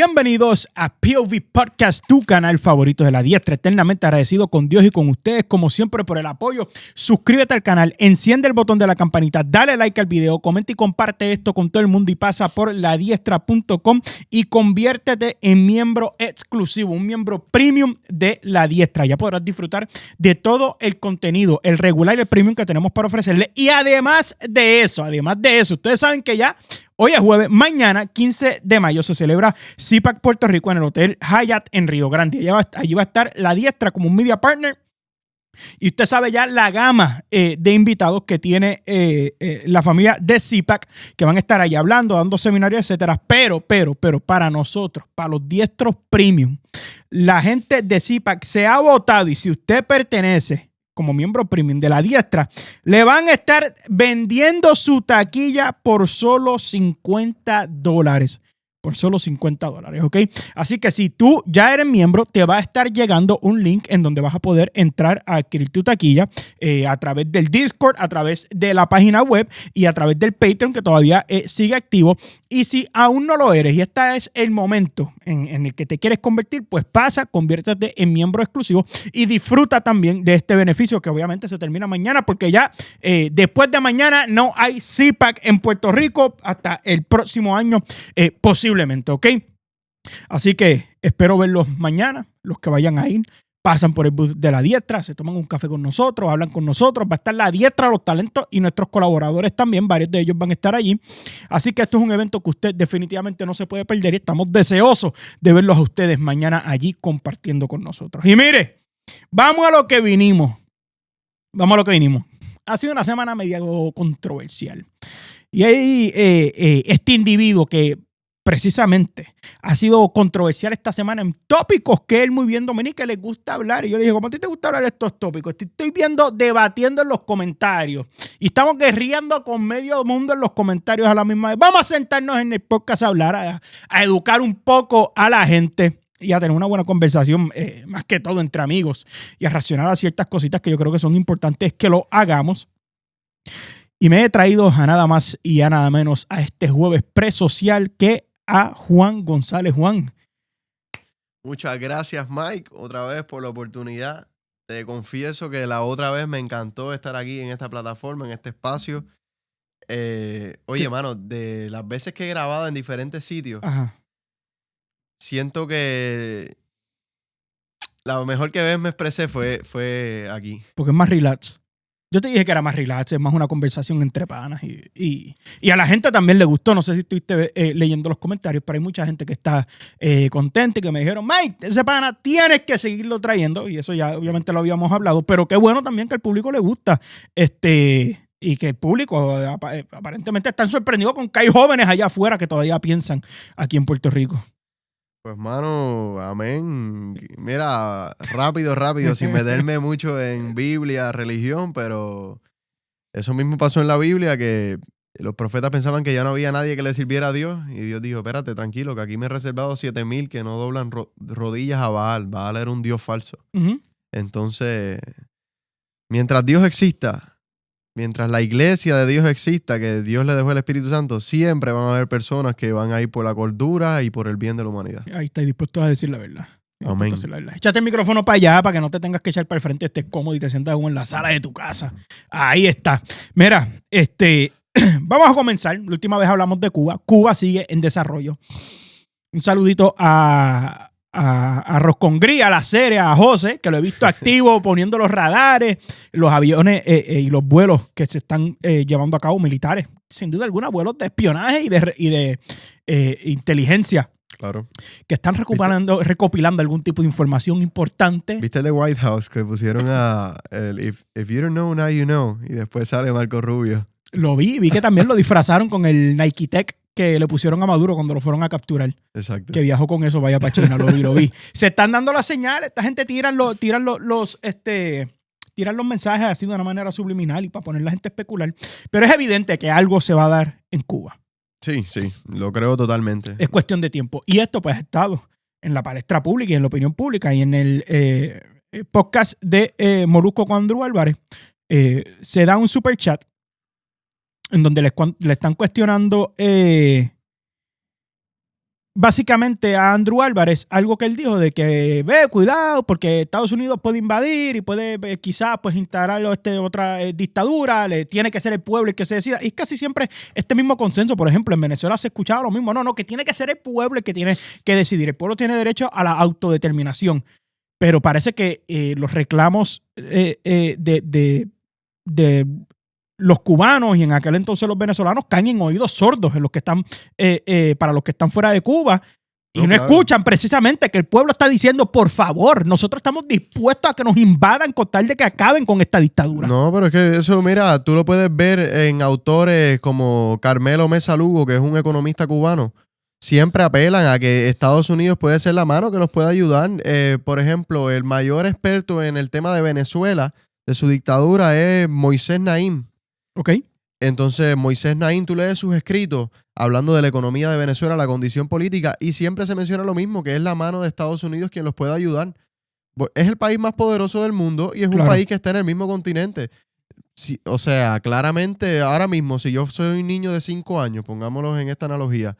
Bienvenidos a POV Podcast, tu canal favorito de la diestra. Eternamente agradecido con Dios y con ustedes, como siempre, por el apoyo. Suscríbete al canal, enciende el botón de la campanita, dale like al video, comenta y comparte esto con todo el mundo y pasa por ladiestra.com y conviértete en miembro exclusivo, un miembro premium de La Diestra. Ya podrás disfrutar de todo el contenido, el regular y el premium que tenemos para ofrecerle. Y además de eso, ustedes saben que ya hoy es jueves, mañana 15 de mayo se celebra CPAC Puerto Rico en el Hotel Hyatt en Río Grande. Allí va a estar La Diestra como un media partner. Y usted sabe ya la gama de invitados que tiene la familia de CPAC, que van a estar allí hablando, dando seminarios, etcétera. Pero para nosotros, para los diestros premium, la gente de CPAC se ha votado, y si usted pertenece como miembro premium de La Diestra, le van a estar vendiendo su taquilla por solo $50. Por solo $50, ¿ok? Así que si tú ya eres miembro, te va a estar llegando un link en donde vas a poder entrar a adquirir tu taquilla a través del Discord, a través de la página web y a través del Patreon, que todavía sigue activo. Y si aún no lo eres y este es el momento en el que te quieres convertir, pues pasa, conviértete en miembro exclusivo y disfruta también de este beneficio que obviamente se termina mañana, porque ya después de mañana no hay CPAC en Puerto Rico hasta el próximo año posiblemente, ¿ok? Así que espero verlos mañana. Los que vayan a ir, pasan por el booth de La Diestra, se toman un café con nosotros, hablan con nosotros. Va a estar La Diestra, los talentos y nuestros colaboradores también. Varios de ellos van a estar allí. Así que esto es un evento que usted definitivamente no se puede perder y estamos deseosos de verlos a ustedes mañana allí compartiendo con nosotros. Y mire, vamos a lo que vinimos. Ha sido una semana medio controversial. Y hay este individuo que precisamente ha sido controversial esta semana en tópicos que él muy bien domina y que le gusta hablar. Y yo le dije, ¿cómo a ti te gusta hablar de estos tópicos? Te estoy viendo debatiendo en los comentarios y estamos guerreando con medio mundo en los comentarios a la misma vez. Vamos a sentarnos en el podcast a hablar, a educar un poco a la gente y a tener una buena conversación, más que todo entre amigos, y a reaccionar a ciertas cositas que yo creo que son importantes que lo hagamos. Y me he traído a nada más y a nada menos a este jueves presocial que a Juan González. Juan. Muchas gracias, Mike, otra vez por la oportunidad. Te confieso que la otra vez me encantó estar aquí en esta plataforma, en este espacio. Oye, mano, de las veces que he grabado en diferentes sitios, Ajá. siento que la mejor que vez me expresé fue aquí. Porque es más relax. Yo te dije que era más relax, es más una conversación entre panas y a la gente también le gustó. No sé si estuviste leyendo los comentarios, pero hay mucha gente que está contenta y que me dijeron, Mike, ese pana tienes que seguirlo trayendo, y eso ya obviamente lo habíamos hablado, pero qué bueno también que al público le gusta y que el público aparentemente están sorprendidos con que hay jóvenes allá afuera que todavía piensan aquí en Puerto Rico. Pues, mano, amén. Mira, rápido, sin meterme mucho en Biblia, religión, pero eso mismo pasó en la Biblia, que los profetas pensaban que ya no había nadie que le sirviera a Dios, y Dios dijo, espérate, tranquilo, que aquí me he reservado 7,000 que no doblan rodillas a Baal. Baal era un Dios falso. Uh-huh. Entonces, mientras Dios exista, mientras la iglesia de Dios exista, que Dios le dejó el Espíritu Santo, siempre van a haber personas que van a ir por la cordura y por el bien de la humanidad. Ahí está dispuesto a decir la verdad. Amén. Échate el micrófono para allá para que no te tengas que echar para el frente, estés cómodo y te sientas como en la sala de tu casa. Ahí está. Mira, vamos a comenzar. La última vez hablamos de Cuba. Cuba sigue en desarrollo. Un saludito a Arroz con Gría, a la serie, a José, que lo he visto activo poniendo los radares, los aviones y los vuelos que se están llevando a cabo militares. Sin duda alguna, vuelos de espionaje y de inteligencia. Claro. Que están recopilando algún tipo de información importante. ¿Viste el de White House que pusieron if you don't know, now you know? Y después sale Marco Rubio. Lo vi que también lo disfrazaron con el Nike Tech que le pusieron a Maduro cuando lo fueron a capturar. Exacto. Que viajó con eso, vaya para China, lo vi. Se están dando las señales, esta gente tiran los mensajes así de una manera subliminal y para poner a la gente a especular. Pero es evidente que algo se va a dar en Cuba. Sí, lo creo totalmente. Es cuestión de tiempo. Y esto pues ha estado en la palestra pública y en la opinión pública y en el podcast de Molusco con Andrew Álvarez. Se da un super chat en donde le están cuestionando básicamente a Andrew Álvarez algo que él dijo de que cuidado porque Estados Unidos puede invadir y puede quizás pues instalar otra dictadura, tiene que ser el pueblo el que se decida, y casi siempre este mismo consenso. Por ejemplo, en Venezuela se escuchaba lo mismo, no, que tiene que ser el pueblo el que tiene que decidir, el pueblo tiene derecho a la autodeterminación, pero parece que los reclamos de los cubanos y en aquel entonces los venezolanos caen en oídos sordos en los que están, para los que están fuera de Cuba y no claro. escuchan precisamente que el pueblo está diciendo, por favor, nosotros estamos dispuestos a que nos invadan con tal de que acaben con esta dictadura. No, pero es que eso, mira, tú lo puedes ver en autores como Carmelo Mesa Lugo, que es un economista cubano. Siempre apelan a que Estados Unidos puede ser la mano que los pueda ayudar. Por ejemplo, el mayor experto en el tema de Venezuela, de su dictadura, es Moisés Naim. Ok. Entonces, Moisés Naim, tú lees sus escritos hablando de la economía de Venezuela, la condición política, y siempre se menciona lo mismo, que es la mano de Estados Unidos quien los puede ayudar. Es el país más poderoso del mundo y es un país que está en el mismo continente. Sí, o sea, claramente, ahora mismo, si yo soy un niño de 5 años, pongámoslo en esta analogía,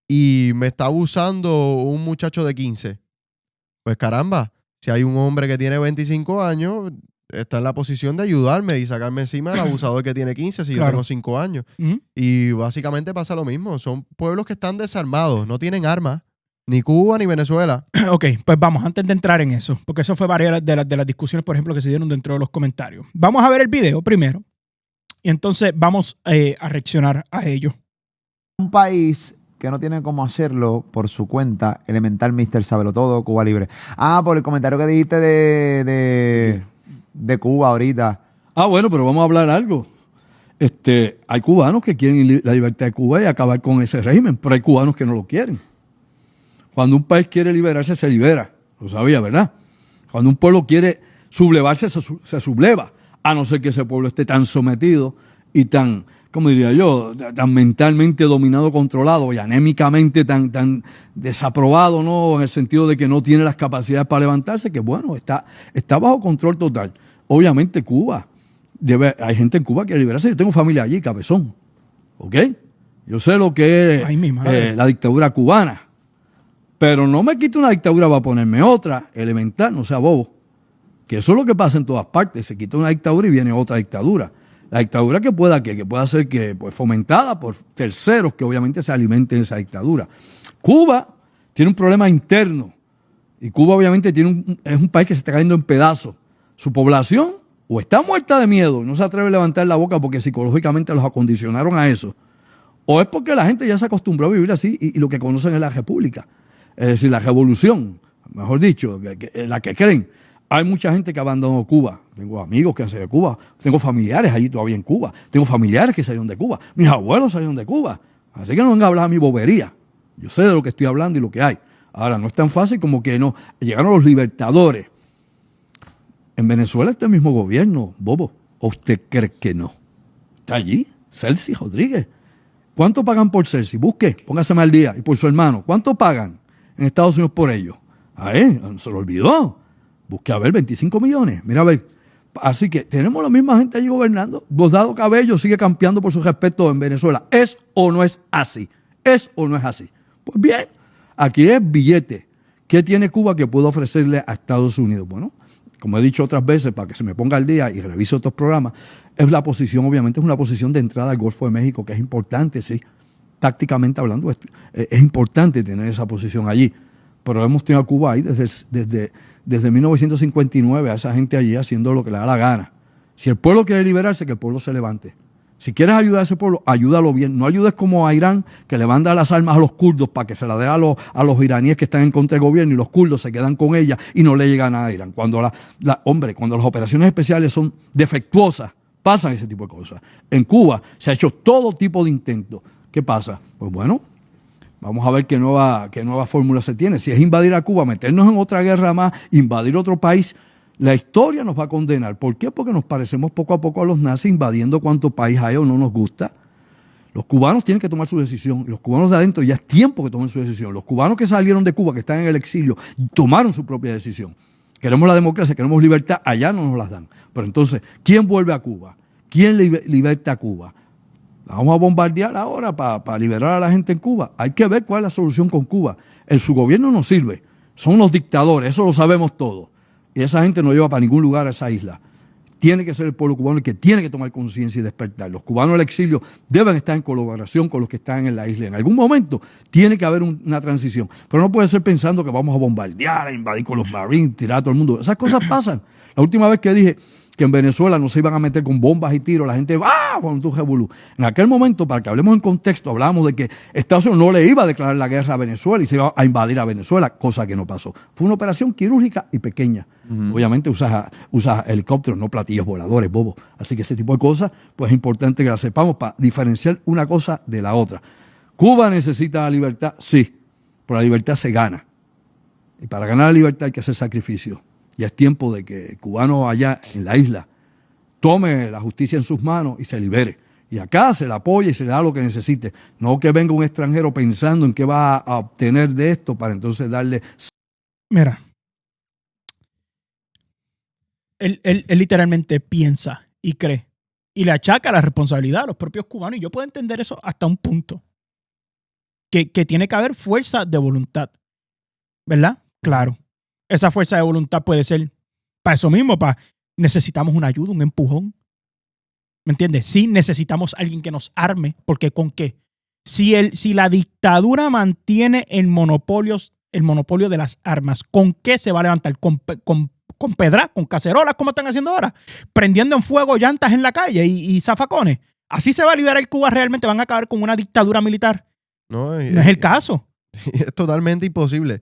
y me está abusando un muchacho de 15, pues caramba, si hay un hombre que tiene 25 años, está en la posición de ayudarme y sacarme encima del abusador que tiene 15 si yo tengo 5 años. Y básicamente pasa lo mismo. Son pueblos que están desarmados, no tienen armas, ni Cuba ni Venezuela. Ok, pues vamos, antes de entrar en eso, porque eso fue varias de las discusiones, por ejemplo, que se dieron dentro de los comentarios. Vamos a ver el video primero y entonces vamos a reaccionar a ello. Un país que no tiene cómo hacerlo por su cuenta, Elemental Mister Sábelo Todo, Cuba Libre. Por el comentario que dijiste de Cuba ahorita. Bueno, pero vamos a hablar algo. Hay cubanos que quieren la libertad de Cuba y acabar con ese régimen, pero hay cubanos que no lo quieren. Cuando un país quiere liberarse, se libera. Lo sabía, ¿verdad? Cuando un pueblo quiere sublevarse, se subleva. A no ser que ese pueblo esté tan sometido y tan, ¿cómo diría yo?, tan mentalmente dominado, controlado y anémicamente tan desaprobado, ¿no?, en el sentido de que no tiene las capacidades para levantarse, que bueno, está bajo control total. Obviamente Cuba, hay gente en Cuba que quiere liberarse. Yo tengo familia allí, Cabezón, ¿ok? Yo sé lo que es la dictadura cubana, pero no me quito una dictadura para ponerme otra, elemental, no sea bobo. Que eso es lo que pasa en todas partes, se quita una dictadura y viene otra dictadura. La dictadura que pueda ser pues, fomentada por terceros que obviamente se alimenten de esa dictadura. Cuba tiene un problema interno y Cuba obviamente es un país que se está cayendo en pedazos. Su población o está muerta de miedo, no se atreve a levantar la boca porque psicológicamente los acondicionaron a eso, o es porque la gente ya se acostumbró a vivir así y lo que conocen es la república, es decir, la revolución, mejor dicho, la que creen. Hay mucha gente que abandonó Cuba. Tengo amigos que han salido de Cuba. Tengo familiares allí todavía en Cuba. Tengo familiares que salieron de Cuba. Mis abuelos salieron de Cuba. Así que no vengan a hablar a mi bobería. Yo sé de lo que estoy hablando y lo que hay. Ahora, no es tan fácil como que no. Llegaron los libertadores. En Venezuela está el mismo gobierno, bobo. ¿O usted cree que no? Está allí, Celsi Rodríguez. ¿Cuánto pagan por Celsi? Busque, póngaseme al día. Y por su hermano, ¿cuánto pagan en Estados Unidos por ellos? Se lo olvidó. Busque a ver, 25 millones. Mira a ver. Así que tenemos la misma gente allí gobernando. Diosdado Cabello sigue campeando por su respeto en Venezuela. ¿Es o no es así? ¿Es o no es así? Pues bien, aquí es billete. ¿Qué tiene Cuba que puede ofrecerle a Estados Unidos? Bueno, como he dicho otras veces, para que se me ponga al día y revise otros programas, es la posición, obviamente, es una posición de entrada al Golfo de México, que es importante, sí. Tácticamente hablando, es importante tener esa posición allí. Pero hemos tenido a Cuba ahí desde 1959, a esa gente allí haciendo lo que le da la gana. Si el pueblo quiere liberarse, que el pueblo se levante. Si quieres ayudar a ese pueblo, ayúdalo bien. No ayudes como a Irán, que le manda las armas a los kurdos para que se las dé a los iraníes que están en contra del gobierno y los kurdos se quedan con ellas y no le llega nada a Irán. Cuando cuando las operaciones especiales son defectuosas, pasan ese tipo de cosas. En Cuba se ha hecho todo tipo de intentos. ¿Qué pasa? Pues bueno, vamos a ver qué nueva fórmula se tiene. Si es invadir a Cuba, meternos en otra guerra más, invadir otro país, la historia nos va a condenar. ¿Por qué? Porque nos parecemos poco a poco a los nazis, invadiendo cuanto país hay o no nos gusta. Los cubanos tienen que tomar su decisión. Y los cubanos de adentro ya es tiempo que tomen su decisión. Los cubanos que salieron de Cuba, que están en el exilio, tomaron su propia decisión. Queremos la democracia, queremos libertad, allá no nos las dan. Pero entonces, ¿quién vuelve a Cuba? ¿Quién liberta a Cuba? Vamos a bombardear ahora para liberar a la gente en Cuba. Hay que ver cuál es la solución con Cuba. Su gobierno no sirve. Son unos dictadores, eso lo sabemos todos. Y esa gente no lleva para ningún lugar a esa isla. Tiene que ser el pueblo cubano el que tiene que tomar conciencia y despertar. Los cubanos del exilio deben estar en colaboración con los que están en la isla. En algún momento tiene que haber una transición. Pero no puede ser pensando que vamos a bombardear, a invadir con los marines, tirar a todo el mundo. Esas cosas pasan. La última vez que dije que en Venezuela no se iban a meter con bombas y tiros, la gente ¡ah! Cuando tú revolú. En aquel momento, para que hablemos en contexto, hablábamos de que Estados Unidos no le iba a declarar la guerra a Venezuela y se iba a invadir a Venezuela, cosa que no pasó. Fue una operación quirúrgica y pequeña. Obviamente usas helicópteros, no platillos voladores, bobos. Así que ese tipo de cosas, pues es importante que las sepamos para diferenciar una cosa de la otra. ¿Cuba necesita la libertad? Sí, pero la libertad se gana. Y para ganar la libertad hay que hacer sacrificios. Ya es tiempo de que el cubano allá en la isla tome la justicia en sus manos y se libere. Y acá se le apoya y se le da lo que necesite. No que venga un extranjero pensando en qué va a obtener de esto para entonces darle... Mira, él literalmente piensa y cree y le achaca la responsabilidad a los propios cubanos. Y yo puedo entender eso hasta un punto. Que tiene que haber fuerza de voluntad. ¿Verdad? Claro. Esa fuerza de voluntad puede ser para eso mismo, necesitamos una ayuda, un empujón. ¿Me entiendes? Sí, necesitamos alguien que nos arme, porque ¿con qué? Si la dictadura mantiene el monopolio de las armas, ¿con qué se va a levantar? ¿Con pedras, con cacerolas, como están haciendo ahora? Prendiendo en fuego llantas en la calle y zafacones. ¿Así se va a liberar Cuba realmente? ¿Van a acabar con una dictadura militar? No es el caso. Es totalmente imposible.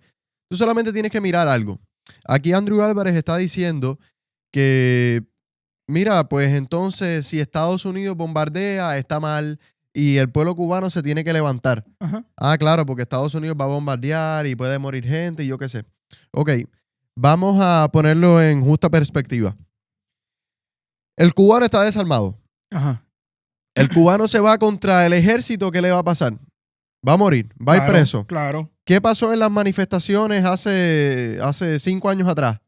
Tú solamente tienes que mirar algo. Aquí Andrew Álvarez está diciendo que, mira, pues entonces si Estados Unidos bombardea, está mal y el pueblo cubano se tiene que levantar. Ajá. Ah, claro, porque Estados Unidos va a bombardear y puede morir gente y yo qué sé. Ok, vamos a ponerlo en justa perspectiva. El cubano está desarmado. Ajá. El cubano se va contra el ejército, ¿qué le va a pasar? Va a morir, va a ir preso. Claro. ¿Qué pasó en las manifestaciones hace 5 años atrás?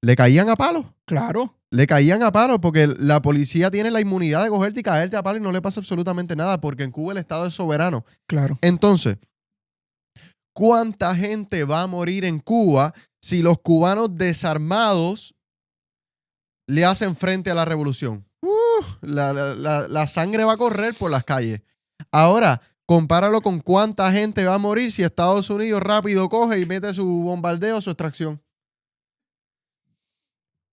¿Le caían a palos? Claro. Le caían a palos porque la policía tiene la inmunidad de cogerte y caerte a palos y no le pasa absolutamente nada porque en Cuba el Estado es soberano. Claro. Entonces, ¿cuánta gente va a morir en Cuba si los cubanos desarmados le hacen frente a la revolución? La sangre va a correr por las calles. Ahora, compáralo con cuánta gente va a morir si Estados Unidos rápido coge y mete su bombardeo, su extracción.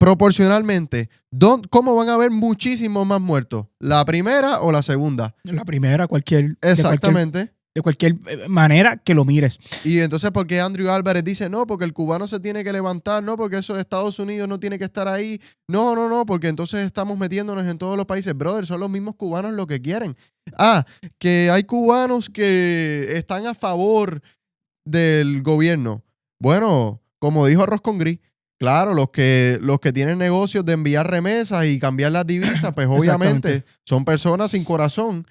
Proporcionalmente, ¿cómo van a haber muchísimos más muertos? ¿La primera o la segunda? La primera, Exactamente. De cualquier manera que lo mires. Y entonces, ¿por qué Andrew Álvarez dice no? Porque el cubano se tiene que levantar, no, porque eso de Estados Unidos no tiene que estar ahí. No, porque entonces estamos metiéndonos en todos los países. Brother, son los mismos cubanos lo que quieren. Que hay cubanos que están a favor del gobierno. Bueno, como dijo Arroz con Gris, claro, los que tienen negocios de enviar remesas y cambiar las divisas, pues obviamente son personas sin corazón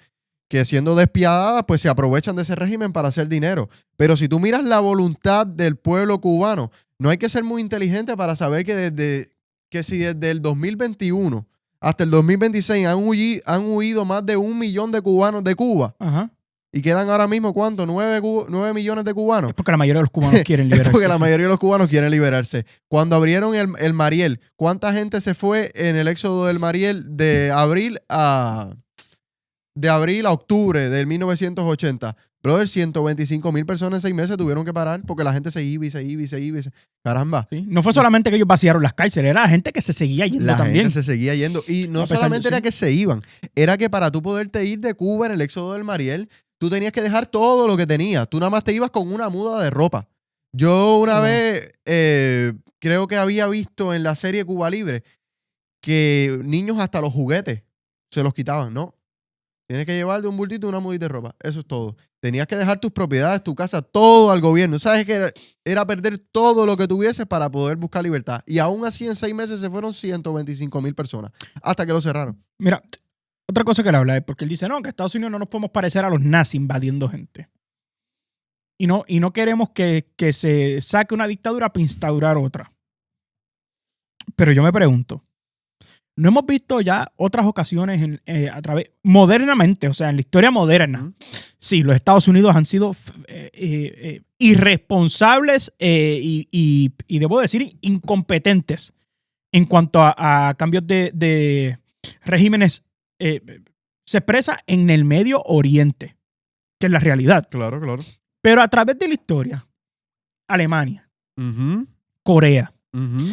que siendo despiadadas, pues se aprovechan de ese régimen para hacer dinero. Pero si tú miras la voluntad del pueblo cubano, no hay que ser muy inteligente para saber que si desde el 2021 hasta el 2026 han huido más de 1 millón de cubanos de Cuba. Ajá. Y quedan ahora mismo, ¿cuánto? 9 millones de cubanos. Es porque la mayoría de los cubanos quieren liberarse. Es porque la mayoría de los cubanos quieren liberarse. Cuando abrieron el Mariel, ¿cuánta gente se fue en el éxodo del Mariel de abril a octubre del 1980? Brother, 125,000 personas en 6 meses tuvieron que parar porque la gente se iba y se iba y se iba. Caramba. Sí. No fue solamente que ellos vaciaron las cárceles, era la gente que se seguía yendo también. La gente se seguía yendo. Y no solamente era que se iban, era que para tú poderte ir de Cuba en el éxodo del Mariel, tú tenías que dejar todo lo que tenías. Tú nada más te ibas con una muda de ropa. Yo una vez creo que había visto en la serie Cuba Libre que niños hasta los juguetes se los quitaban, ¿no? Tienes que llevar de un bultito una mudita de ropa. Eso es todo. Tenías que dejar tus propiedades, tu casa, todo al gobierno. ¿Sabes que era perder todo lo que tuvieses para poder buscar libertad? Y aún así en 6 meses se fueron 125,000 personas hasta que lo cerraron. Mira, otra cosa que le habla es porque él dice, no, que Estados Unidos no nos podemos parecer a los nazis invadiendo gente. Y no queremos que se saque una dictadura para instaurar otra. Pero yo me pregunto, no hemos visto ya otras ocasiones modernamente, o sea, en la historia moderna. Sí, los Estados Unidos han sido irresponsables y debo decir incompetentes en cuanto a cambios de regímenes. Se expresa en el Medio Oriente, que es la realidad. Claro, claro. Pero a través de la historia, Alemania, Ujú, Corea, ujú,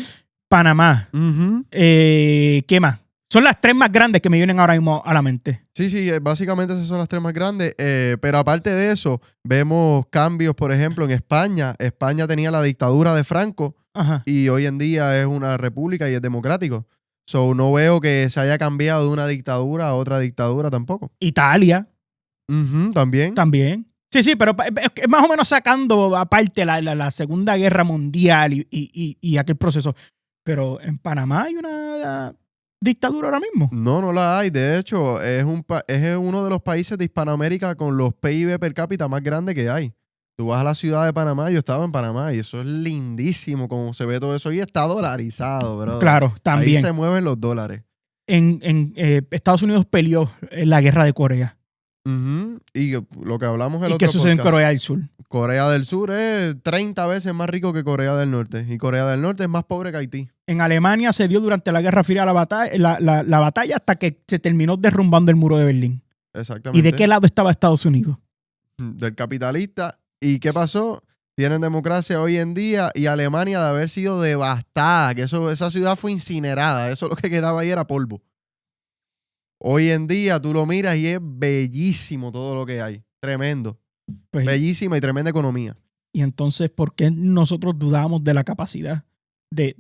Panamá, ujú. ¿qué más? Son las 3 más grandes que me vienen ahora mismo a la mente. Sí, sí, básicamente esas son las 3 más grandes. Pero aparte de eso, vemos cambios, por ejemplo, en España. España tenía la dictadura de Franco Ajá. y hoy en día es una república y es democrático. So, no veo que se haya cambiado de una dictadura a otra dictadura tampoco. Italia Ujú, también. también. Sí, sí, pero es más o menos sacando aparte la Segunda Guerra Mundial y aquel proceso. Pero en Panamá hay una dictadura ahora mismo. No, no la hay. De hecho, es uno de los países de Hispanoamérica con los PIB per cápita más grandes que hay. Tú vas a la ciudad de Panamá, yo estaba en Panamá y eso es lindísimo como se ve todo eso y está dolarizado, bro. Claro, Ahí también. se mueven los dólares. En Estados Unidos peleó en la guerra de Corea. Ujú. Y lo que hablamos el ¿Y otro qué sucede en podcast, Corea del Sur? Corea del Sur es 30 veces más rico que Corea del Norte y Corea del Norte es más pobre que Haití. En Alemania se dio durante la Guerra Fría la batalla hasta que se terminó derrumbando el muro de Berlín. Exactamente. ¿Y de qué lado estaba Estados Unidos? Del capitalista. ¿Y qué pasó? Tienen democracia hoy en día y Alemania de haber sido devastada, que esa ciudad fue incinerada, eso lo que quedaba ahí era polvo. Hoy en día tú lo miras y es bellísimo todo lo que hay. Tremendo. Pues, Bellísima y tremenda economía. y entonces, ¿por qué nosotros dudamos de la capacidad de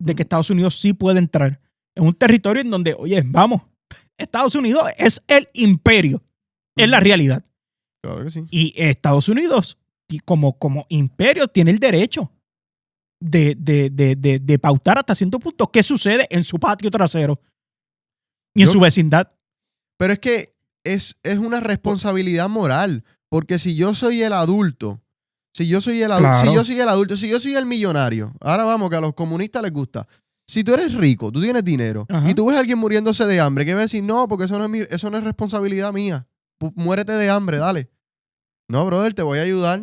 que Estados Unidos sí puede entrar en un territorio en donde, oye, vamos, Estados Unidos es el imperio, es la realidad. Claro que sí. Y Estados Unidos, como imperio, tiene el derecho de pautar hasta cierto punto qué sucede en su patio trasero y en su vecindad. Pero es que es una responsabilidad moral. Porque si yo soy el adulto, si yo soy el millonario, ahora vamos, que a los comunistas les gusta. Si tú eres rico, tú tienes dinero, Ajá. y tú ves a alguien muriéndose de hambre, ¿qué vas a decir? No, porque eso no es responsabilidad mía. Muérete de hambre, dale. No, brother, te voy a ayudar.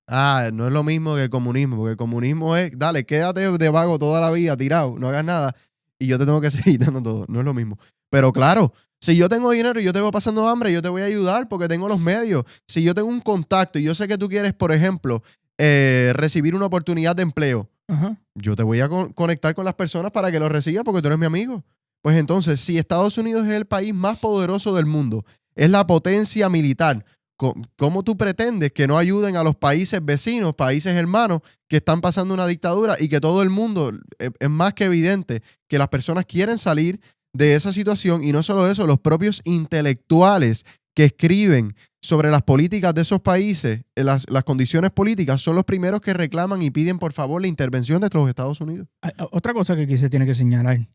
Ah, no es lo mismo que el comunismo, porque el comunismo es, dale, quédate de vago toda la vida, tirado, no hagas nada, y yo te tengo que seguir dando todo. No es lo mismo. Pero claro, si yo tengo dinero y yo te veo pasando hambre, yo te voy a ayudar porque tengo los medios. Si yo tengo un contacto y yo sé que tú quieres, por ejemplo, recibir una oportunidad de empleo, Ajá. yo te voy a conectar con las personas para que lo recibas porque tú eres mi amigo. Pues entonces, si Estados Unidos es el país más poderoso del mundo, es la potencia militar, ¿cómo tú pretendes que no ayuden a los países vecinos, países hermanos que están pasando una dictadura y que todo el mundo, es más que evidente que las personas quieren salir de esa situación? Y no solo eso, los propios intelectuales que escriben sobre las políticas de esos países, las condiciones políticas, son los primeros que reclaman y piden por favor la intervención de los Estados Unidos. Otra cosa que aquí se tiene que señalar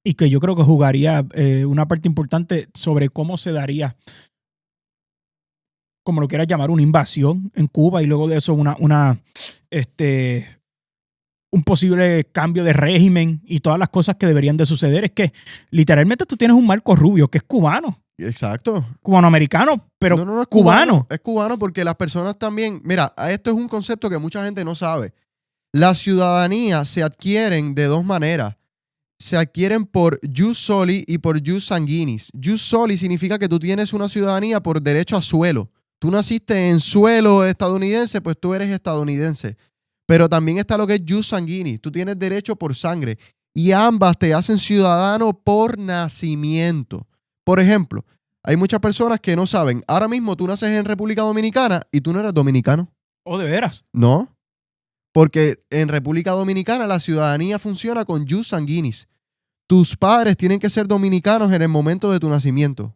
y que yo creo que jugaría una parte importante sobre cómo se daría, como lo quieras llamar, una invasión en Cuba y luego de eso un posible cambio de régimen y todas las cosas que deberían de suceder, es que literalmente tú tienes un Marco Rubio que es cubano, Exacto. cubano-americano, pero No, es cubano. Es cubano porque las personas también, mira, esto es un concepto que mucha gente no sabe. Las ciudadanías se adquieren de dos maneras. Se adquieren por jus soli y por jus sanguinis. Jus soli significa que tú tienes una ciudadanía por derecho a suelo. Tú naciste en suelo estadounidense, pues tú eres estadounidense. Pero también está lo que es jus sanguinis. Tú tienes derecho por sangre. Y ambas te hacen ciudadano por nacimiento. Por ejemplo, hay muchas personas que no saben. Ahora mismo tú naces en República Dominicana y tú no eres dominicano. ¿O de veras? No. Porque en República Dominicana la ciudadanía funciona con jus sanguinis. Tus padres tienen que ser dominicanos en el momento de tu nacimiento.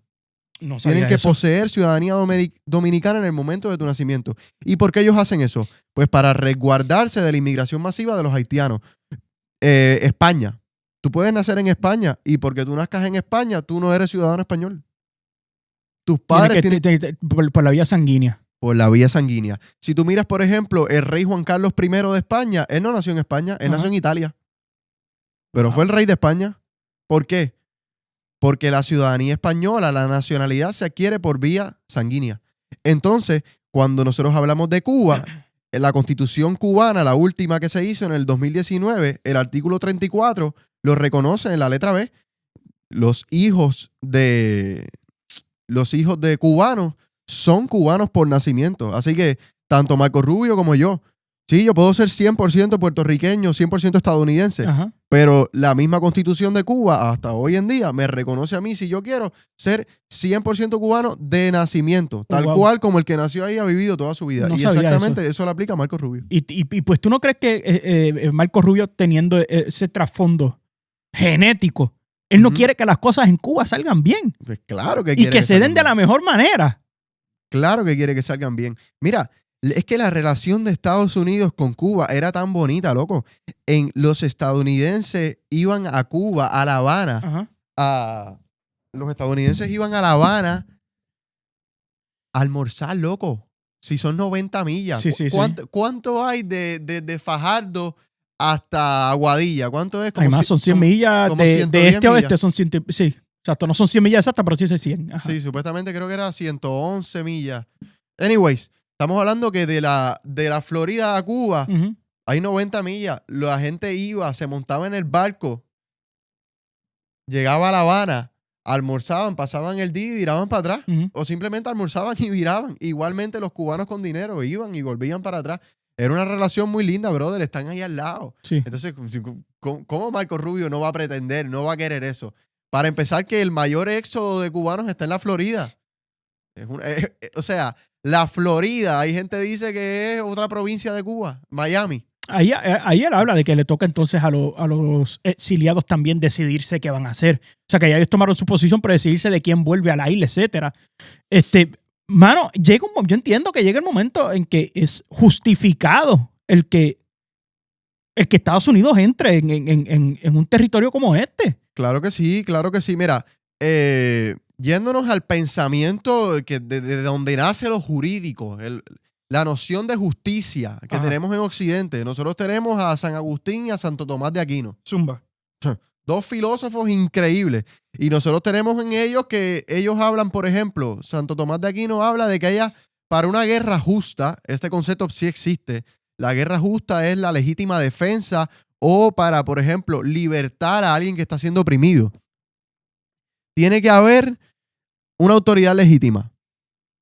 No sabía Tienen que eso. poseer ciudadanía dominicana en el momento de tu nacimiento. ¿Y por qué ellos hacen eso? Pues para resguardarse de la inmigración masiva de los haitianos. España. Tú puedes nacer en España y porque tú nazcas en España, tú no eres ciudadano español. Tus padres tienen por la vía sanguínea. por la vía sanguínea. Si tú miras, por ejemplo, el rey Juan Carlos I de España, él no nació en España, él nació en Italia. pero fue el rey de España. ¿Por qué? Porque la ciudadanía española, la nacionalidad se adquiere por vía sanguínea. Entonces, cuando nosotros hablamos de Cuba, en la Constitución cubana, la última que se hizo en el 2019, el artículo 34 lo reconoce en la letra B. Los hijos de cubanos son cubanos por nacimiento. Así que tanto Marco Rubio como yo, sí, yo puedo ser 100% puertorriqueño, 100% estadounidense, Ajá. pero la misma Constitución de Cuba hasta hoy en día me reconoce a mí si yo quiero ser 100% cubano de nacimiento, tal Wow. cual como el que nació ahí ha vivido toda su vida. No Y sabía exactamente eso le aplica a Marco Rubio. Y pues tú no crees que Marco Rubio, teniendo ese trasfondo genético, él no Ujú. quiere que las cosas en Cuba salgan bien Pues claro que y quiere que se den salgan de bien. la mejor manera. Claro que quiere que salgan bien. Mira, es que la relación de Estados Unidos con Cuba era tan bonita, loco. Los estadounidenses iban a Cuba, a La Habana, Ajá. los estadounidenses iban a La Habana a almorzar, loco. Si son 90 millas. Sí, sí, sí. ¿Cuánto hay de Fajardo hasta Aguadilla? ¿Cuánto es? Hay más, son 100 millas como de 110 este a oeste, millas. son 100. Sí, exacto, no son 100 millas exactas, pero sí es 100. Ajá. Sí, supuestamente creo que era 111 millas. Anyways, estamos hablando que de la Florida a Cuba Ujú. hay 90 millas. La gente iba, se montaba en el barco, llegaba a La Habana, almorzaban, pasaban el día y viraban para atrás. Ujú. O simplemente almorzaban y viraban. Igualmente los cubanos con dinero iban y volvían para atrás. Era una relación muy linda, brother. Están ahí al lado. Sí. Entonces, ¿cómo Marco Rubio no va a pretender, no va a querer eso? Para empezar, que el mayor éxodo de cubanos está en la Florida. O sea, la Florida, hay gente que dice que es otra provincia de Cuba, Miami. Ahí él habla de que le toca entonces a los exiliados también decidirse qué van a hacer. O sea, que ya ellos tomaron su posición para decidirse de quién vuelve a la isla, etcétera. Mano, yo entiendo que llega el momento en que es justificado el que Estados Unidos entre en un territorio como este. Claro que sí, claro que sí. Mira, yéndonos al pensamiento de donde nace lo jurídico, la noción de justicia que Ajá. tenemos en Occidente. Nosotros tenemos a San Agustín y a Santo Tomás de Aquino. Zumba. Dos filósofos increíbles. Y nosotros tenemos en ellos que ellos hablan, por ejemplo, Santo Tomás de Aquino habla de que para una guerra justa, este concepto sí existe, la guerra justa es la legítima defensa o para, por ejemplo, libertar a alguien que está siendo oprimido. Tiene que haber una autoridad legítima.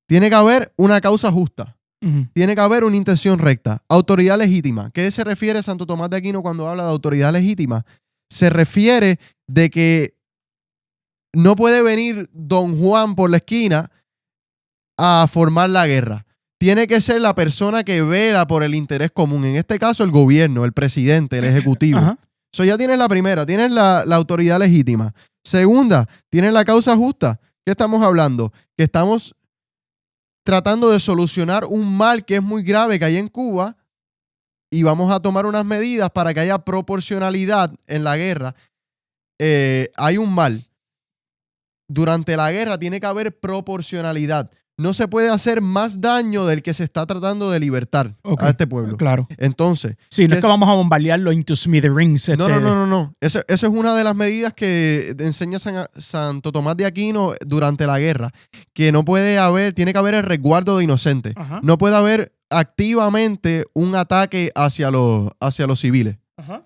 Tiene que haber una causa justa. Uh-huh. Tiene que haber una intención recta. Autoridad legítima. ¿Qué se refiere Santo Tomás de Aquino cuando habla de autoridad legítima? Se refiere de que no puede venir Don Juan por la esquina a formar la guerra. Tiene que ser la persona que vela por el interés común. En este caso, el gobierno, el presidente, el ejecutivo. Ajá. Eso ya tienes la primera, tienes la autoridad legítima. Segunda, tienes la causa justa. ¿Qué estamos hablando? Que estamos tratando de solucionar un mal que es muy grave que hay en Cuba y vamos a tomar unas medidas para que haya proporcionalidad en la guerra. Hay un mal. Durante la guerra tiene que haber proporcionalidad. No se puede hacer más daño del que se está tratando de libertar a este pueblo. Claro. Entonces. Sí, no es que vamos a bombardearlo into smithereens. No. Esa es una de las medidas que enseña Santo Tomás de Aquino durante la guerra. Que no puede haber, tiene que haber el resguardo de inocentes. Ajá. No puede haber activamente un ataque hacia los civiles. Ajá.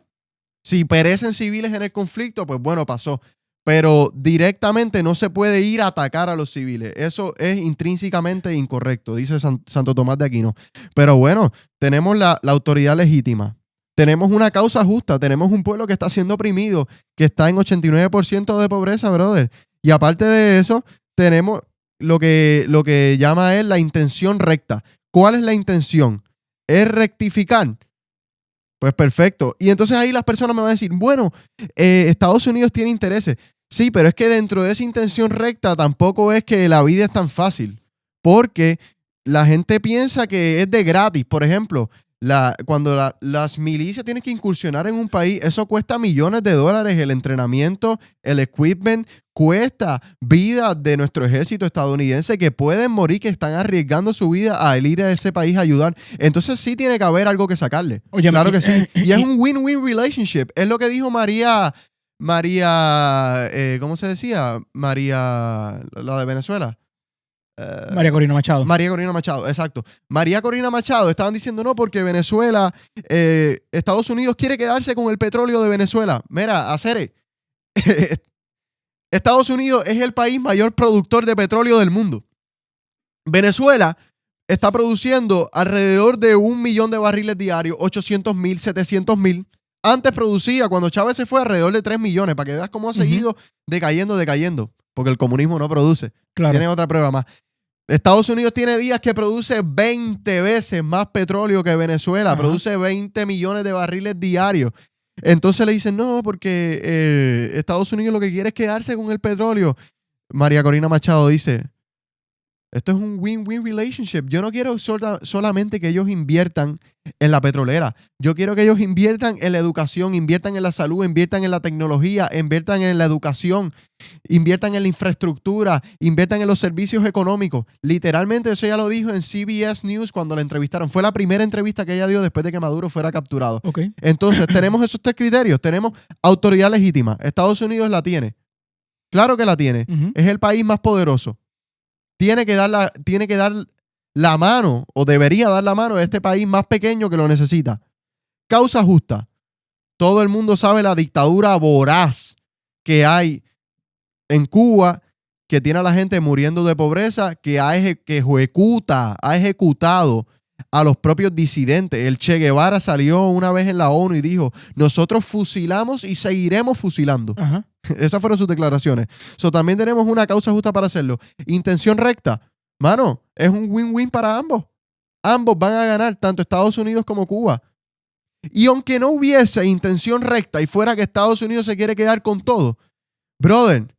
Si perecen civiles en el conflicto, pues bueno, pasó. Pero directamente no se puede ir a atacar a los civiles. Eso es intrínsecamente incorrecto, dice Santo Tomás de Aquino. Pero bueno, tenemos la autoridad legítima. Tenemos una causa justa. Tenemos un pueblo que está siendo oprimido, que está en 89% de pobreza, brother. Y aparte de eso, tenemos lo que llama él la intención recta. ¿Cuál es la intención? ¿Es rectificar? Pues perfecto. Y entonces ahí las personas me van a decir, bueno, Estados Unidos tiene intereses. Sí, pero es que dentro de esa intención recta tampoco es que la vida es tan fácil. Porque la gente piensa que es de gratis. Por ejemplo, Cuando las milicias tienen que incursionar en un país, eso cuesta millones de dólares. El entrenamiento, el equipment, cuesta vidas de nuestro ejército estadounidense que pueden morir, que están arriesgando su vida a ir a ese país a ayudar. Entonces sí tiene que haber algo que sacarle. Oye, claro que sí. Y es un win-win relationship. Es lo que dijo María, ¿cómo se decía? María, la de Venezuela. María Corina Machado. María Corina Machado, exacto. María Corina Machado estaban diciendo no porque Venezuela, Estados Unidos quiere quedarse con el petróleo de Venezuela. Mira, Acere, Estados Unidos es el país mayor productor de petróleo del mundo. Venezuela está produciendo alrededor de 1 millón de barriles diarios, 800,000, 700,000. Antes producía, cuando Chávez se fue, alrededor de 3 millones, para que veas cómo ha seguido decayendo, porque el comunismo no produce. Claro. Tiene otra prueba más. Estados Unidos tiene días que produce 20 veces más petróleo que Venezuela. Ajá. Produce 20 millones de barriles diarios. Entonces le dicen, no, porque Estados Unidos lo que quiere es quedarse con el petróleo. María Corina Machado dice, esto es un win-win relationship. Yo no quiero solamente que ellos inviertan en la petrolera. Yo quiero que ellos inviertan en la educación, inviertan en la salud, inviertan en la tecnología, inviertan en la educación, inviertan en la infraestructura, inviertan en los servicios económicos. Literalmente eso ya lo dijo en CBS News cuando la entrevistaron. Fue la primera entrevista que ella dio después de que Maduro fuera capturado. Okay. Entonces tenemos esos 3 criterios. Tenemos autoridad legítima. Estados Unidos la tiene. Claro que la tiene. Es el país más poderoso. Tiene que dar la mano, o debería dar la mano a este país más pequeño que lo necesita. Causa justa. Todo el mundo sabe la dictadura voraz que hay en Cuba, que tiene a la gente muriendo de pobreza, que ha ejecutado a los propios disidentes. El Che Guevara salió una vez en la ONU y dijo, nosotros fusilamos y seguiremos fusilando. Ajá. Esas fueron sus declaraciones. También tenemos una causa justa para hacerlo. Intención recta. Mano, es un win-win para ambos. Ambos van a ganar, tanto Estados Unidos como Cuba. Y aunque no hubiese intención recta y fuera que Estados Unidos se quiere quedar con todo, brother,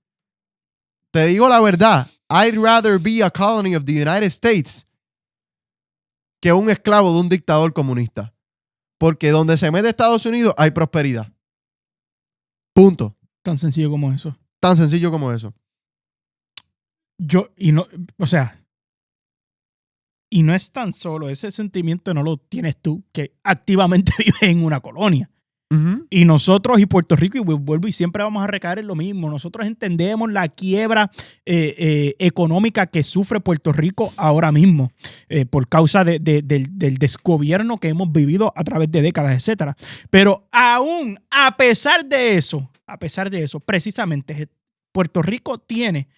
te digo la verdad, I'd rather be a colony of the United States que un esclavo de un dictador comunista. Porque donde se mete Estados Unidos hay prosperidad. Punto. Tan sencillo como eso. Tan sencillo como eso. Y no es tan solo, ese sentimiento no lo tienes tú, que activamente vives en una colonia. Y nosotros y Puerto Rico, y vuelvo y siempre vamos a recaer en lo mismo, nosotros entendemos la quiebra económica que sufre Puerto Rico ahora mismo por causa del desgobierno que hemos vivido a través de décadas, etc. Pero aún, a pesar de eso, precisamente Puerto Rico tiene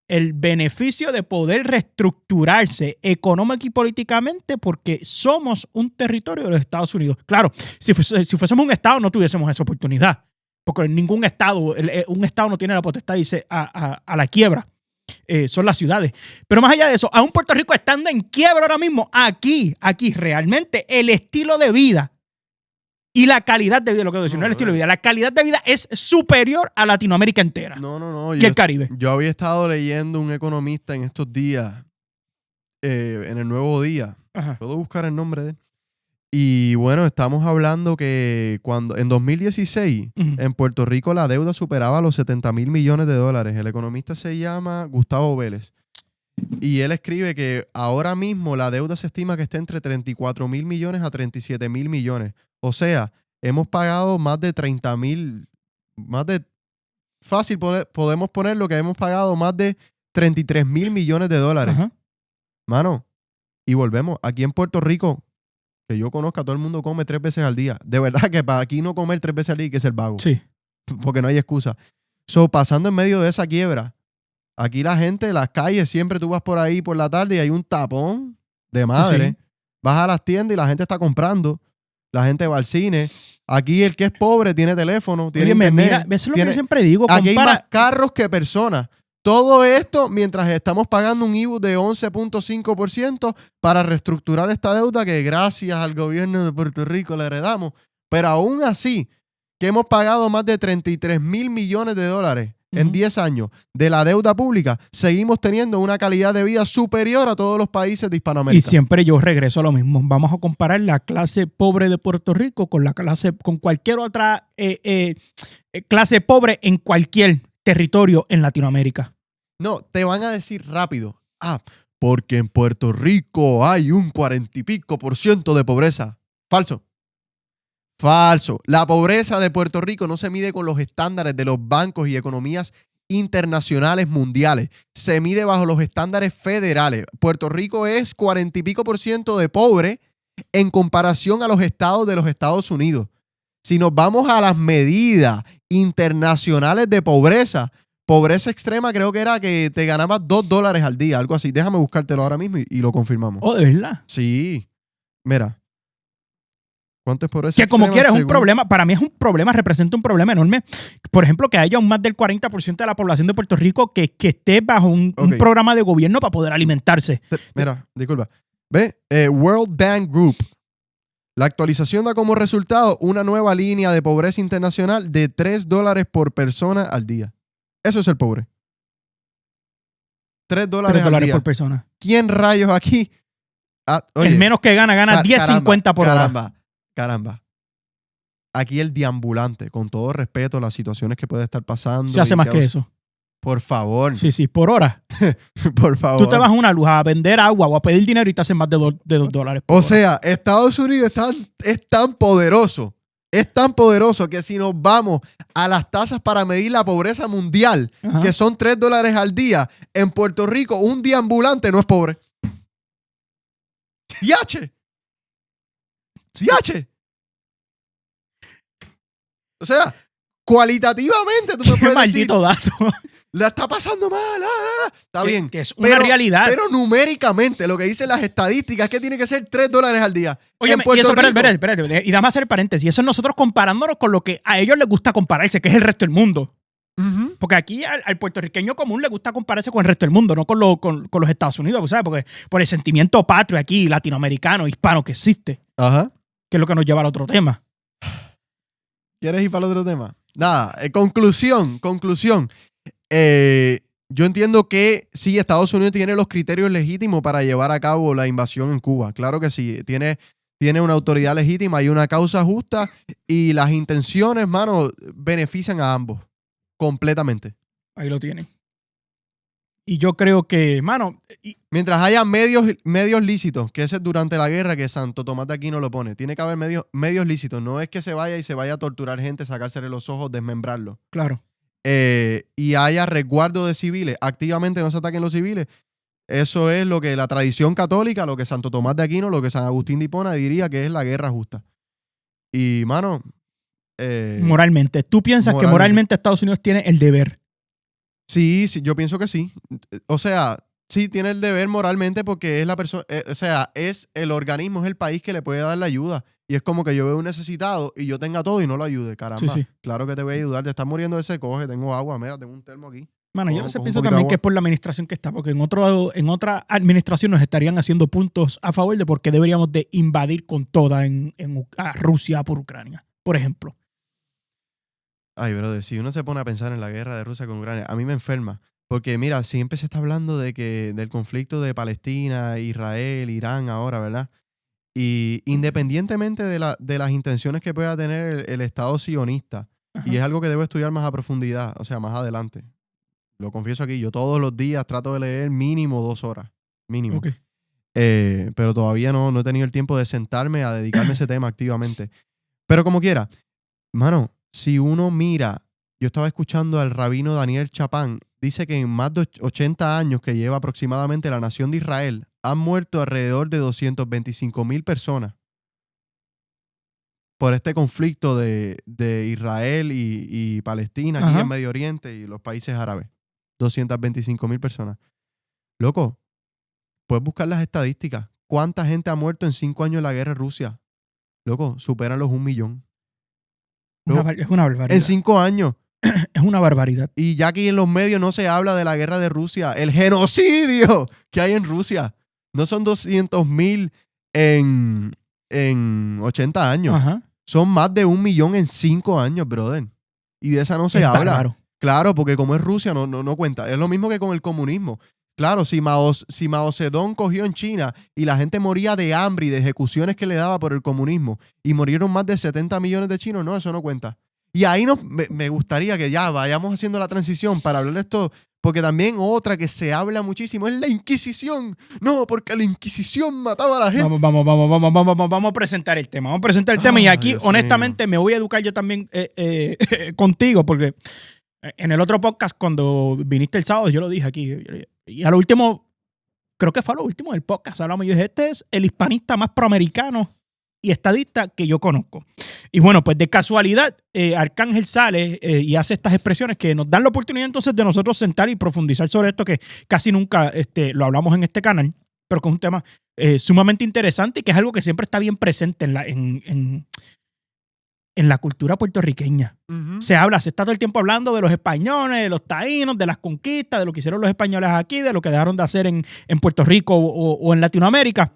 el beneficio de poder reestructurarse económica y políticamente porque somos un territorio de los Estados Unidos. Claro, si fuésemos un estado no tuviésemos esa oportunidad, porque ningún estado, un estado no tiene la potestad de irse a la quiebra. Son las ciudades. Pero más allá de eso, aún Puerto Rico estando en quiebra ahora mismo, aquí realmente el estilo de vida y la calidad de vida, lo que decir, no el estilo de vida, la calidad de vida es superior a Latinoamérica entera. No. Y el Caribe. Yo había estado leyendo un economista en estos días, en el Nuevo Día. Ajá. Puedo buscar el nombre de él. Y bueno, estamos hablando que cuando en 2016 en Puerto Rico la deuda superaba los 70,000 millones de dólares. El economista se llama Gustavo Vélez. Y él escribe que ahora mismo la deuda se estima que está entre 34,000 millones a 37,000 millones. O sea, hemos pagado más de 30,000, fácil podemos poner lo que hemos pagado más de 33,000 millones de dólares. Ajá. Mano, y volvemos. Aquí en Puerto Rico, que yo conozca, todo el mundo come 3 veces al día. De verdad que para aquí no comer 3 veces al día hay que ser vago. Sí. Porque no hay excusa. Pasando en medio de esa quiebra, aquí la gente, las calles, siempre tú vas por ahí por la tarde y hay un tapón de madre. Sí. Vas a las tiendas y la gente está comprando. La gente va al cine. Aquí el que es pobre tiene teléfono, tiene internet. Mira, eso es lo que yo siempre digo. Aquí hay más carros que personas. Todo esto mientras estamos pagando un IVU de 11.5% para reestructurar esta deuda que gracias al gobierno de Puerto Rico le heredamos. Pero aún así, que hemos pagado más de 33,000 millones de dólares en 10 años de la deuda pública, seguimos teniendo una calidad de vida superior a todos los países de Hispanoamérica. Y siempre yo regreso a lo mismo. Vamos a comparar la clase pobre de Puerto Rico con con cualquier otra clase pobre en cualquier territorio en Latinoamérica. No, te van a decir rápido. Porque en Puerto Rico hay un 40 y pico % de pobreza. Falso. Falso. La pobreza de Puerto Rico no se mide con los estándares de los bancos y economías internacionales mundiales. Se mide bajo los estándares federales. Puerto Rico es 40 y pico % de pobre en comparación a los estados de los Estados Unidos. Si nos vamos a las medidas internacionales de pobreza extrema creo que era que te ganabas $2 al día, algo así. Déjame buscártelo ahora mismo y lo confirmamos. Oh, ¿de verdad? Sí. Mira. ¿Cuánto es pobreza Que como extrema quieras es un según- problema, para mí es un problema, representa un problema enorme. Por ejemplo, que haya un más del 40% de la población de Puerto Rico que esté bajo un Ok. programa de gobierno para poder alimentarse. Mira, disculpa. Ve, World Bank Group. La actualización da como resultado una nueva línea de pobreza internacional de $3 por persona al día. Eso es el pobre. $3 al $3 día. por persona. ¿Quién rayos aquí? Oye, El menos que gana 10.50 por hora. Caramba. Aquí el deambulante, con todo respeto a las situaciones que puede estar pasando. Se hace y más que eso. Por favor, Sí, por hora. por favor. Tú te vas a una luz a vender agua o a pedir dinero y te hacen más de $2 por O hora. sea, Estados Unidos es tan poderoso. Es tan poderoso que si nos vamos a las tasas para medir la pobreza mundial, Ajá. que son $3 al día, en Puerto Rico un deambulante no es pobre. ¡Yache! ¡Yache! O sea, cualitativamente tú me Qué puedes decir, maldito dato. la está pasando mal, está bien. Que es una realidad. Pero numéricamente, lo que dicen las estadísticas es que tiene que ser $3 al día. Oye, en y Puerto eso, Rico, espérate. Y dame a hacer el paréntesis. Eso es nosotros comparándonos con lo que a ellos les gusta compararse, que es el resto del mundo. Ujú. Porque aquí al puertorriqueño común le gusta compararse con el resto del mundo, no con los Estados Unidos, ¿sabes? Porque por el sentimiento patrio aquí, latinoamericano, hispano que existe, Ajá. que es lo que nos lleva al otro tema. ¿Quieres ir para el otro tema? Nada, conclusión. Yo entiendo que sí, Estados Unidos tiene los criterios legítimos para llevar a cabo la invasión en Cuba. Claro que sí, tiene una autoridad legítima, hay una causa justa y las intenciones, mano, benefician a ambos completamente. Ahí lo tienen. Y yo creo que, mano, Mientras haya medios lícitos, que ese es durante la guerra que Santo Tomás de Aquino lo pone, tiene que haber medios lícitos. No es que se vaya a torturar gente, sacársele los ojos, desmembrarlo. claro. Y haya resguardo de civiles, activamente no se ataquen los civiles. Eso es lo que la tradición católica, lo que Santo Tomás de Aquino, lo que San Agustín de Hipona diría que es la guerra justa. Y, mano... Moralmente. ¿Tú piensas que moralmente Estados Unidos tiene el deber? Sí, yo pienso que sí. O sea, sí tiene el deber moralmente porque es la persona, o sea, es el organismo, es el país que le puede dar la ayuda. Y es como que yo veo un necesitado y yo tenga todo y no lo ayude, caramba. Sí. Claro que te voy a ayudar, te estás muriendo de ese coge, tengo agua, mira, tengo un termo aquí. Mano, yo a Coge veces un pienso poquito de también agua. que es por la administración que está, porque en otra administración nos estarían haciendo puntos a favor de por qué deberíamos de invadir con toda a Rusia por Ucrania, por ejemplo. Ay, brother, si uno se pone a pensar en la guerra de Rusia con Ucrania, a mí me enferma. Porque mira, siempre se está hablando del conflicto de Palestina, Israel, Irán ahora, ¿verdad? Y independientemente de las intenciones que pueda tener el Estado sionista, Ajá. y es algo que debo estudiar más a profundidad, o sea, más adelante. Lo confieso aquí, yo todos los días trato de leer mínimo 2 horas, mínimo. Ok. Pero todavía no he tenido el tiempo de sentarme a dedicarme a ese tema activamente. Pero como quiera, mano, si uno mira, yo estaba escuchando al rabino Daniel Chapán, dice que en más de 80 años que lleva aproximadamente la nación de Israel, han muerto alrededor de 225,000 personas por este conflicto de Israel y Palestina aquí Ajá. en Medio Oriente y los países árabes. 225,000 personas. Loco, puedes buscar las estadísticas. ¿Cuánta gente ha muerto en 5 años de la guerra de Rusia? Loco, superan los 1 millón. Es una barbaridad. En 5 años. Es una barbaridad. Y ya aquí en los medios no se habla de la guerra de Rusia, el genocidio que hay en Rusia. No son 200,000 en 80 años. Ajá. Son más de 1 millón en 5 años, brother. Y de esa no se Es habla. bárbaro. Claro, porque como es Rusia, no cuenta. Es lo mismo que con el comunismo. Claro, si Mao Zedong cogió en China y la gente moría de hambre y de ejecuciones que le daba por el comunismo y murieron más de 70 millones de chinos, no, eso no cuenta. Y ahí me gustaría que ya vayamos haciendo la transición para hablar de esto, porque también otra que se habla muchísimo es la Inquisición. No, porque la Inquisición mataba a la gente. Vamos a presentar el tema. Vamos a presentar el tema y aquí, Dios honestamente, me voy a educar yo también contigo, porque en el otro podcast, cuando viniste el sábado, yo lo dije aquí. Y a lo último, creo que fue a lo último del podcast, hablamos y yo dije, este es el hispanista más proamericano y estadista que yo conozco. Y bueno, pues de casualidad, Arcángel sale y hace estas expresiones que nos dan la oportunidad entonces de nosotros sentar y profundizar sobre esto que casi nunca lo hablamos en este canal, pero que es un tema sumamente interesante y que es algo que siempre está bien presente en la cultura puertorriqueña. Ujú. Se está todo el tiempo hablando de los españoles, de los taínos, de las conquistas, de lo que hicieron los españoles aquí, de lo que dejaron de hacer en Puerto Rico o en Latinoamérica.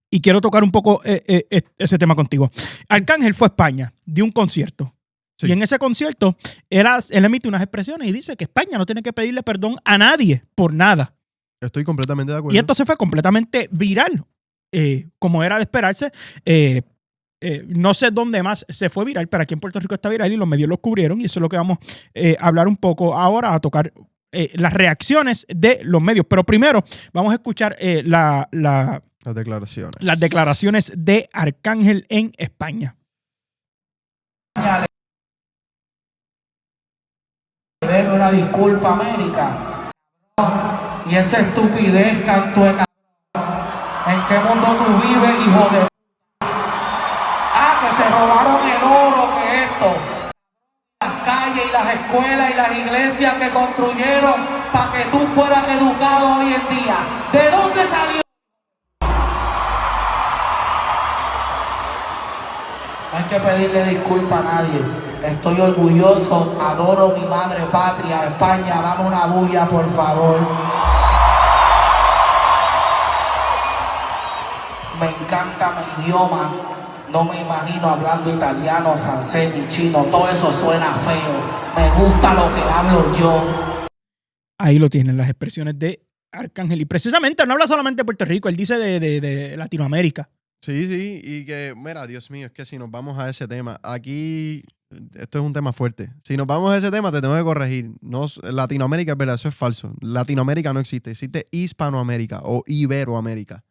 Y quiero tocar un poco ese tema contigo. Arcángel fue a España, dio un concierto. Sí. Y en ese concierto, él emite unas expresiones y dice que España no tiene que pedirle perdón a nadie por nada. Estoy completamente de acuerdo. Y esto se fue completamente viral, como era de esperarse. No sé dónde más se fue viral, pero aquí en Puerto Rico está viral y los medios lo cubrieron y eso es lo que vamos a hablar un poco ahora, a tocar las reacciones de los medios. Pero primero vamos a escuchar Las declaraciones. las declaraciones de Arcángel en España. Pedirle una disculpa a América. Y esa estupidez, canto de ¿en qué mundo tú vives, hijo de? Que se robaron el oro, que esto. Las calles y las escuelas y las iglesias que construyeron para que tú fueras educado hoy en día. ¿De dónde salió? No hay que pedirle disculpa a nadie. Estoy orgulloso, adoro mi madre patria, España. Dame una bulla, por favor. Me encanta mi idioma. No me imagino hablando italiano, francés ni chino. Todo eso suena feo. Me gusta lo que hablo yo. Ahí lo tienen, las expresiones de Arcángel. Y precisamente no habla solamente de Puerto Rico, él dice de Latinoamérica. Sí, y que, mira, Dios mío, es que si nos vamos a ese tema, aquí, esto es un tema fuerte. Si nos vamos a ese tema, te tengo que corregir. No, Latinoamérica, es verdad, eso es falso. Latinoamérica no existe, existe Hispanoamérica o Iberoamérica.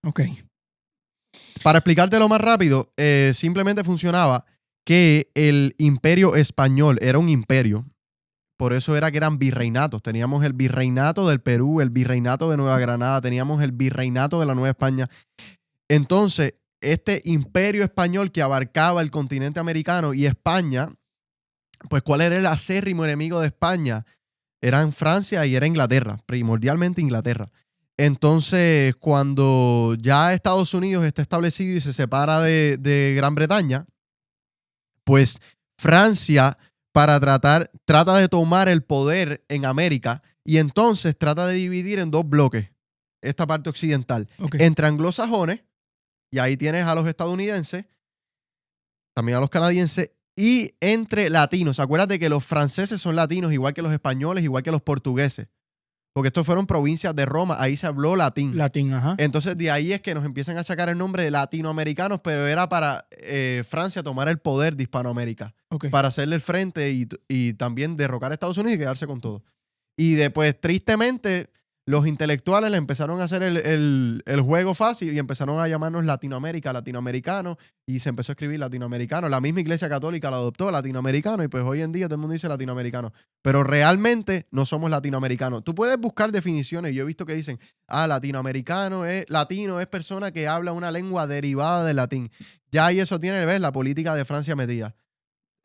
Ok. Para explicártelo más rápido, simplemente funcionaba que el imperio español era un imperio. Por eso era que eran virreinatos. Teníamos el virreinato del Perú, el virreinato de Nueva Granada, teníamos el virreinato de la Nueva España. Entonces, este imperio español que abarcaba el continente americano y España, pues ¿cuál era el acérrimo enemigo de España? Eran Francia y era Inglaterra, primordialmente Inglaterra. Entonces, cuando ya Estados Unidos está establecido y se separa de Gran Bretaña, pues Francia trata de tomar el poder en América y entonces trata de dividir en dos bloques esta parte occidental. Okay. Entre anglosajones, y ahí tienes a los estadounidenses, también a los canadienses, y entre latinos. Acuérdate que los franceses son latinos, igual que los españoles, igual que los portugueses. Porque estos fueron provincias de Roma, ahí se habló latín. Latín, ajá. Entonces de ahí es que nos empiezan a sacar el nombre de latinoamericanos, pero era para Francia tomar el poder de Hispanoamérica, Okay. para hacerle el frente y también derrocar a Estados Unidos y quedarse con todo. Y después, tristemente, los intelectuales le empezaron a hacer el juego fácil y empezaron a llamarnos Latinoamérica, latinoamericanos, y se empezó a escribir latinoamericano. La misma Iglesia Católica lo adoptó, latinoamericano, y pues hoy en día todo el mundo dice latinoamericano. Pero realmente no somos latinoamericanos. Tú puedes buscar definiciones, yo he visto que dicen, latino es persona que habla una lengua derivada del latín. Ya ahí eso tiene, ¿ves? La política de Francia metida.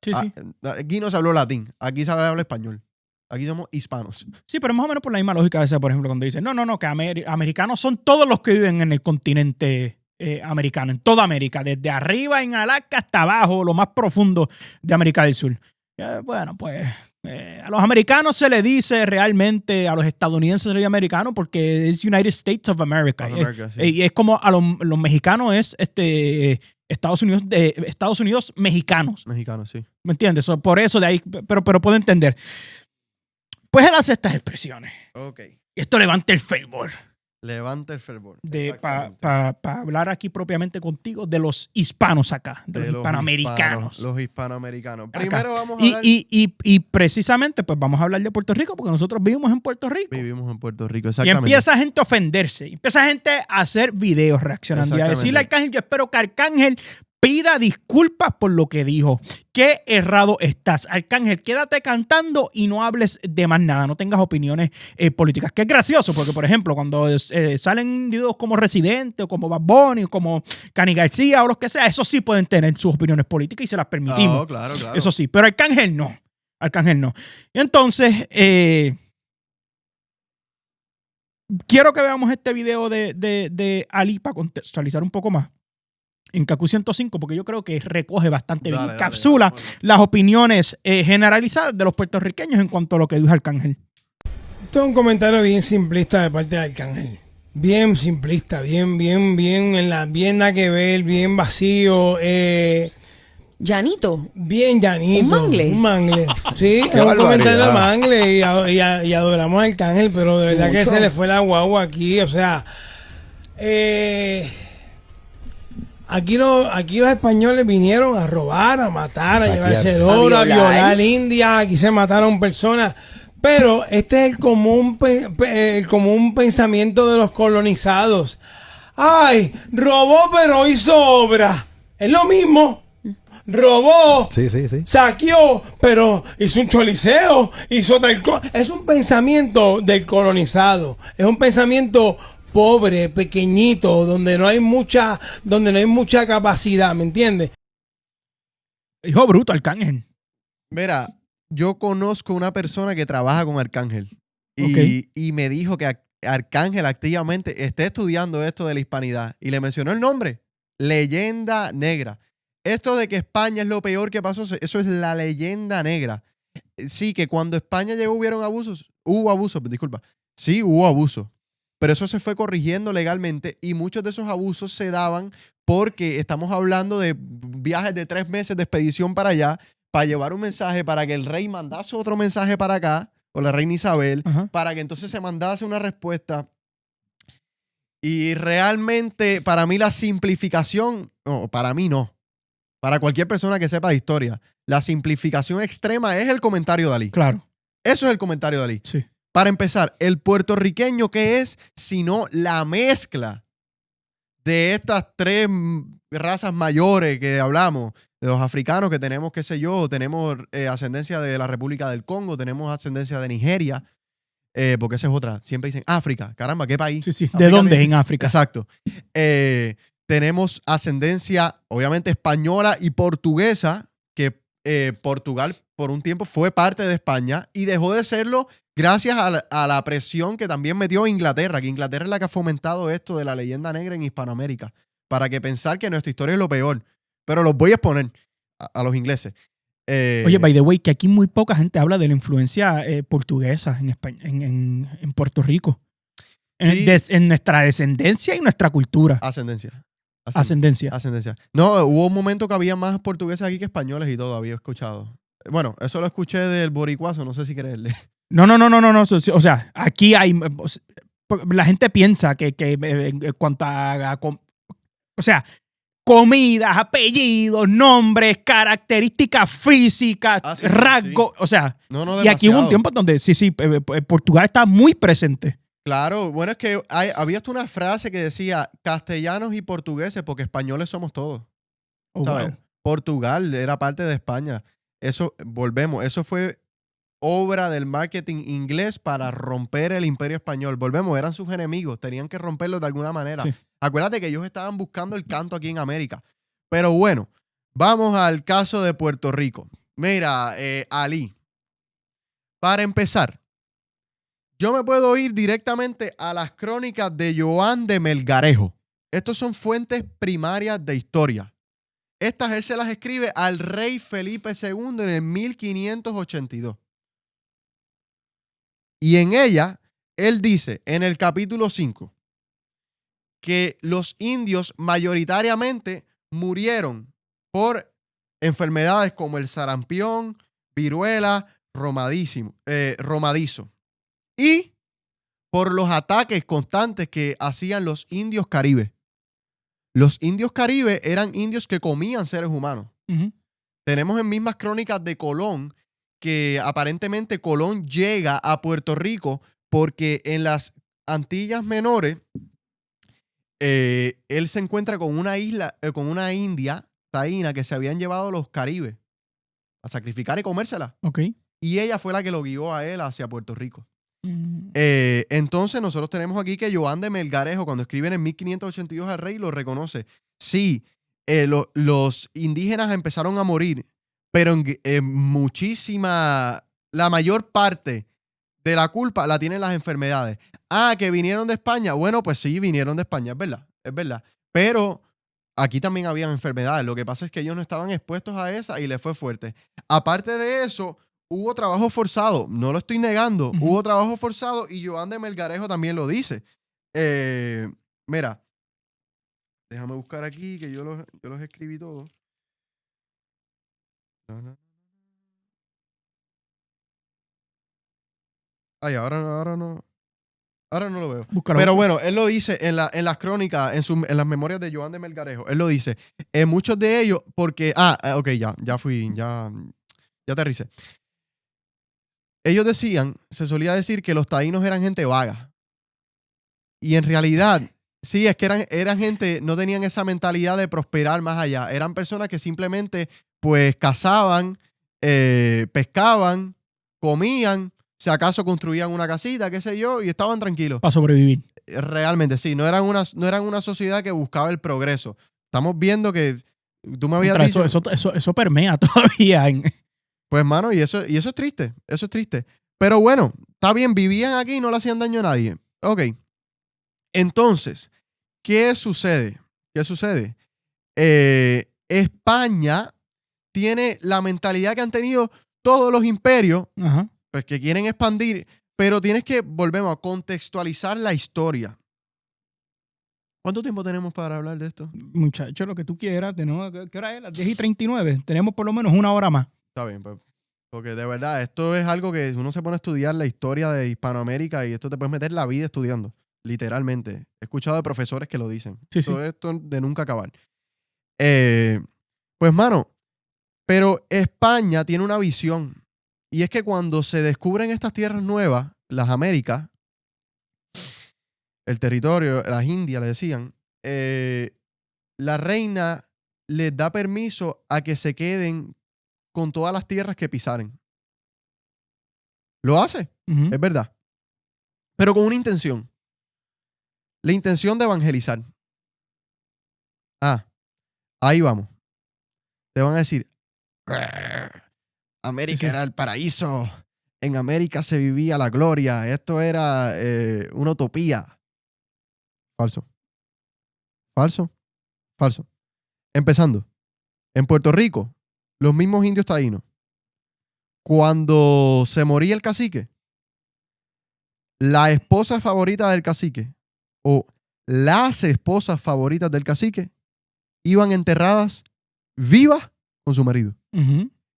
Sí, sí. Aquí no se habló latín, aquí se habla español. Aquí somos hispanos. Sí, pero más o menos por la misma lógica esa, por ejemplo, cuando dicen, no, que americanos son todos los que viven en el continente americano, en toda América, desde arriba en Alaska hasta abajo, lo más profundo de América del Sur. Bueno, pues a los americanos se le dice realmente, a los estadounidenses se le dice americano porque es United States of America. Of America, sí. Y es como a los mexicanos es Estados Unidos mexicanos. Mexicano, sí. ¿Me entiendes? Por eso de ahí, pero puedo entender. Pues él hace estas expresiones. Ok. Esto levanta el fervor. Levanta el fervor. Para hablar aquí propiamente contigo de los hispanos acá, de los hispanoamericanos. Los hispanoamericanos. Acá. Primero vamos a hablar... Y precisamente, pues vamos a hablar de Puerto Rico, porque nosotros vivimos en Puerto Rico. Vivimos en Puerto Rico, Y exactamente. empieza gente a ofenderse. Empieza gente a hacer videos reaccionando y a decirle a Arcángel, yo espero que Arcángel pida disculpas por lo que dijo. Qué errado estás. Arcángel, quédate cantando y no hables de más nada. No tengas opiniones políticas. Que es gracioso, porque, por ejemplo, cuando salen individuos como Residente o como Bad Bunny o como Cani García o los que sea, esos sí pueden tener sus opiniones políticas y se las permitimos. Oh, claro. Eso sí. Pero Arcángel no. Arcángel no. Entonces, quiero que veamos este video de Ali para contextualizar un poco más. En Kaku 105, porque yo creo que recoge bastante bien, encapsula las opiniones generalizadas de los puertorriqueños en cuanto a lo que dijo Arcángel. Esto es un comentario bien simplista de parte de Arcángel. Bien simplista, bien nada que ver, bien vacío, Llanito. bien llanito. ¿Un mangle? Un mangle. Sí, es un comentario de mangle y adoramos a Arcángel, pero de verdad que se le fue la guagua aquí, o sea, Aquí los españoles vinieron a robar, a matar, a llevarse el oro, a violar India. Aquí se mataron personas. Pero este es el común pensamiento de los colonizados. ¡Ay! Robó, pero hizo obra. Es lo mismo. Robó, saqueó, pero hizo un choliseo, hizo tal cosa. Es un pensamiento del colonizado. Es un pensamiento pobre, pequeñito, donde no hay mucha capacidad, ¿me entiendes? Hijo bruto, Arcángel. Mira, yo conozco una persona que trabaja con Arcángel y me dijo que Arcángel activamente está estudiando esto de la hispanidad y le mencionó el nombre, Leyenda Negra. Esto de que España es lo peor que pasó, eso es la leyenda negra. Sí, que cuando España llegó hubo abusos, disculpa. Sí, hubo abusos. Pero eso se fue corrigiendo legalmente y muchos de esos abusos se daban porque estamos hablando de viajes de 3 meses de expedición para allá para llevar un mensaje, para que el rey mandase otro mensaje para acá, o la reina Isabel, para que entonces se mandase una respuesta. Y realmente, para mí la simplificación, no, para mí no. Para cualquier persona que sepa de historia, la simplificación extrema es el comentario de Ali. Claro. Eso es el comentario de Ali. Sí. Para empezar, el puertorriqueño, ¿qué es? Sino la mezcla de estas 3 razas mayores que hablamos, de los africanos que tenemos, qué sé yo, tenemos ascendencia de la República del Congo, tenemos ascendencia de Nigeria, porque esa es otra. Siempre dicen África. Caramba, ¿qué país? Sí. ¿De dónde? En África. Exacto. Tenemos ascendencia, obviamente, española y portuguesa, que Portugal por un tiempo fue parte de España y dejó de serlo gracias a la presión que también metió Inglaterra, que Inglaterra es la que ha fomentado esto de la leyenda negra en Hispanoamérica, para que pensar que nuestra historia es lo peor. Pero los voy a exponer a los ingleses. Oye, by the way, que aquí muy poca gente habla de la influencia portuguesa en España, en Puerto Rico. Sí. En nuestra descendencia y nuestra cultura. Ascendencia. No, hubo un momento que había más portugueses aquí que españoles y todo, había escuchado. Bueno, eso lo escuché del boricuazo, no sé si creerle. No. O sea, aquí hay... La gente piensa que en cuanto a... O sea, comidas, apellidos, nombres, características físicas, rasgos... Sí. O sea, y aquí hubo un tiempo donde Portugal está muy presente. Claro, bueno, es que había hasta una frase que decía castellanos y portugueses porque españoles somos todos. ¿Sabes? Wow. Portugal era parte de España. Eso fue obra del marketing inglés para romper el imperio español. Eran sus enemigos, tenían que romperlo de alguna manera. Sí. Acuérdate que ellos estaban buscando el canto aquí en América. Pero bueno, vamos al caso de Puerto Rico. Mira, Ali, para empezar, yo me puedo ir directamente a las crónicas de Joan de Melgarejo. Estos son fuentes primarias de historia. Estas él se las escribe al rey Felipe II en el 1582. Y en ella, él dice, en el capítulo 5, que los indios mayoritariamente murieron por enfermedades como el sarampión, viruela, romadizo. Y por los ataques constantes que hacían los indios caribes. Los indios caribes eran indios que comían seres humanos. Tenemos en mismas crónicas de Colón que aparentemente Colón llega a Puerto Rico porque en las Antillas Menores él se encuentra con una india taína que se habían llevado los caribes a sacrificar y comérsela. Okay. Y ella fue la que lo guió a él hacia Puerto Rico. Entonces nosotros tenemos aquí que Joan de Melgarejo, cuando escriben en 1582 al rey, lo reconoce. Sí, los indígenas empezaron a morir, pero la mayor parte de la culpa la tienen las enfermedades. Ah, que vinieron de España. Bueno, pues sí, vinieron de España, es verdad. Pero aquí también habían enfermedades. Lo que pasa es que ellos no estaban expuestos a esa y les fue fuerte. Aparte de eso, hubo trabajo forzado. No lo estoy negando. Hubo trabajo forzado y Joan de Melgarejo también lo dice. Mira, déjame buscar aquí que yo los escribí todos. Ay, ahora no lo veo. Búscalo. Pero bueno, él lo dice en las crónicas, en las memorias de Joan de Melgarejo. Él lo dice. Muchos de ellos, porque... ok, ya aterricé. Ellos decían, se solía decir que los taínos eran gente vaga. Y en realidad, sí, es que eran gente, no tenían esa mentalidad de prosperar más allá. Eran personas que simplemente, pues, cazaban, pescaban, comían, si acaso construían una casita, qué sé yo, y estaban tranquilos. Para sobrevivir. Realmente, sí. No eran una sociedad que buscaba el progreso. Estamos viendo que tú me habías dicho... Eso permea todavía. Pues, mano, y eso es triste. Eso es triste. Pero bueno, está bien, vivían aquí y no le hacían daño a nadie. Ok. Entonces, ¿qué sucede? España tiene la mentalidad que han tenido todos los imperios, pues que quieren expandir, pero volvemos a contextualizar la historia. ¿Cuánto tiempo tenemos para hablar de esto? Muchacho, lo que tú quieras. ¿Qué hora es? Las 10:39. Tenemos por lo menos una hora más. Está bien, pues. Porque de verdad, esto es algo que uno se pone a estudiar la historia de Hispanoamérica y esto te puedes meter la vida estudiando. Literalmente. He escuchado de profesores que lo dicen. Sí. Esto de nunca acabar. Pues, mano, pero España tiene una visión. Y es que cuando se descubren estas tierras nuevas, las Américas, el territorio, las Indias, le decían, la reina les da permiso a que se queden con todas las tierras que pisaren. Lo hace, es verdad. Pero con una intención. La intención de evangelizar. Ahí vamos. Te van a decir, América era el paraíso. En América se vivía la gloria. Esto era una utopía. Falso. Empezando. En Puerto Rico, los mismos indios taínos, cuando se moría el cacique, la esposa favorita del cacique o las esposas favoritas del cacique iban enterradas vivas con su marido.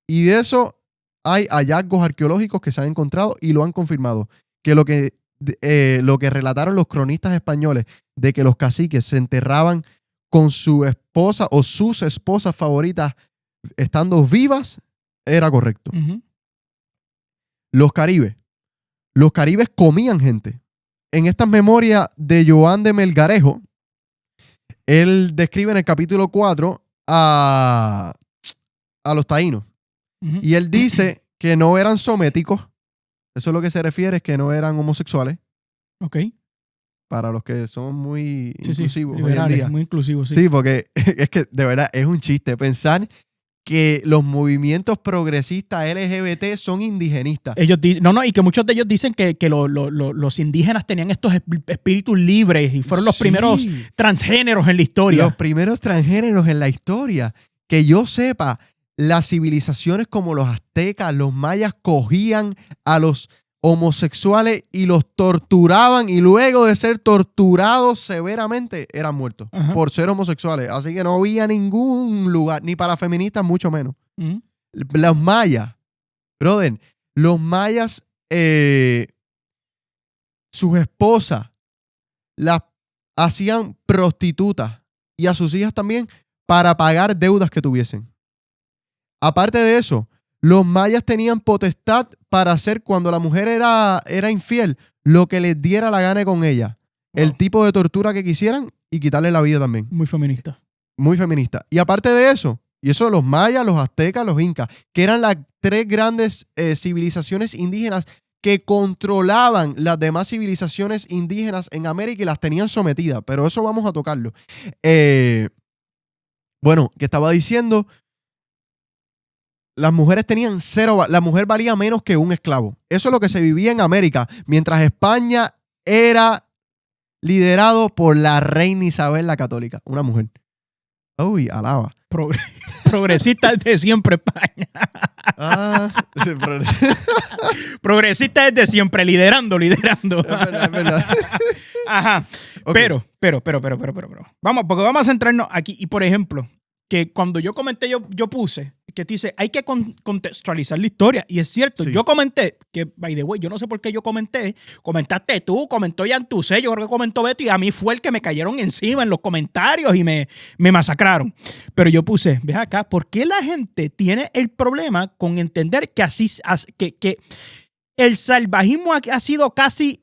Y de eso hay hallazgos arqueológicos que se han encontrado y lo han confirmado. Que lo que relataron los cronistas españoles de que los caciques se enterraban con su esposa o sus esposas favoritas estando vivas era correcto. Los caribes comían gente. En estas memorias de Joan de Melgarejo, él describe en el capítulo 4 a los taínos. Y él dice que no eran sométicos. Eso es lo que se refiere, es que no eran homosexuales. Ok. Para los que son muy inclusivos hoy en día. Muy inclusivos, sí, porque es que de verdad es un chiste pensar que los movimientos progresistas LGBT son indigenistas. Ellos dicen, y que muchos de ellos dicen que los indígenas tenían estos espíritus libres y fueron los primeros transgéneros en la historia. Los primeros transgéneros en la historia. Que yo sepa, las civilizaciones como los aztecas, los mayas, cogían a los homosexuales y los torturaban, y luego de ser torturados severamente eran muertos por ser homosexuales. Así que no había ningún lugar, ni para feministas mucho menos. Los mayas, brother, los mayas, sus esposas las hacían prostitutas y a sus hijas también para pagar deudas que tuviesen. Aparte de eso, los mayas tenían potestad para hacer, cuando la mujer era infiel, lo que les diera la gana con ella. Wow. El tipo de tortura que quisieran y quitarle la vida también. Muy feminista. Muy feminista. Y aparte de eso, y eso los mayas, los aztecas, los incas, que eran las 3 grandes civilizaciones indígenas que controlaban las demás civilizaciones indígenas en América y las tenían sometidas. Pero eso vamos a tocarlo. Bueno, que estaba diciendo... Las mujeres tenían 0, la mujer valía menos que un esclavo. Eso es lo que se vivía en América, mientras España era liderado por la reina Isabel la Católica, una mujer. Uy, alaba. Progresista desde siempre, España. Progresista desde siempre, liderando. Es verdad. Ajá. Okay. Pero. Vamos, porque vamos a centrarnos aquí. Y por ejemplo, que cuando yo comenté, yo puse que te dice, hay que contextualizar la historia. Y es cierto, sí. Yo comenté, que by the way, yo no sé por qué yo comentaste tú, comentó Yantusé, yo creo que comentó Beto, y a mí fue el que me cayeron encima en los comentarios y me masacraron. Pero yo puse, ve acá, ¿por qué la gente tiene el problema con entender que que el salvajismo ha sido casi,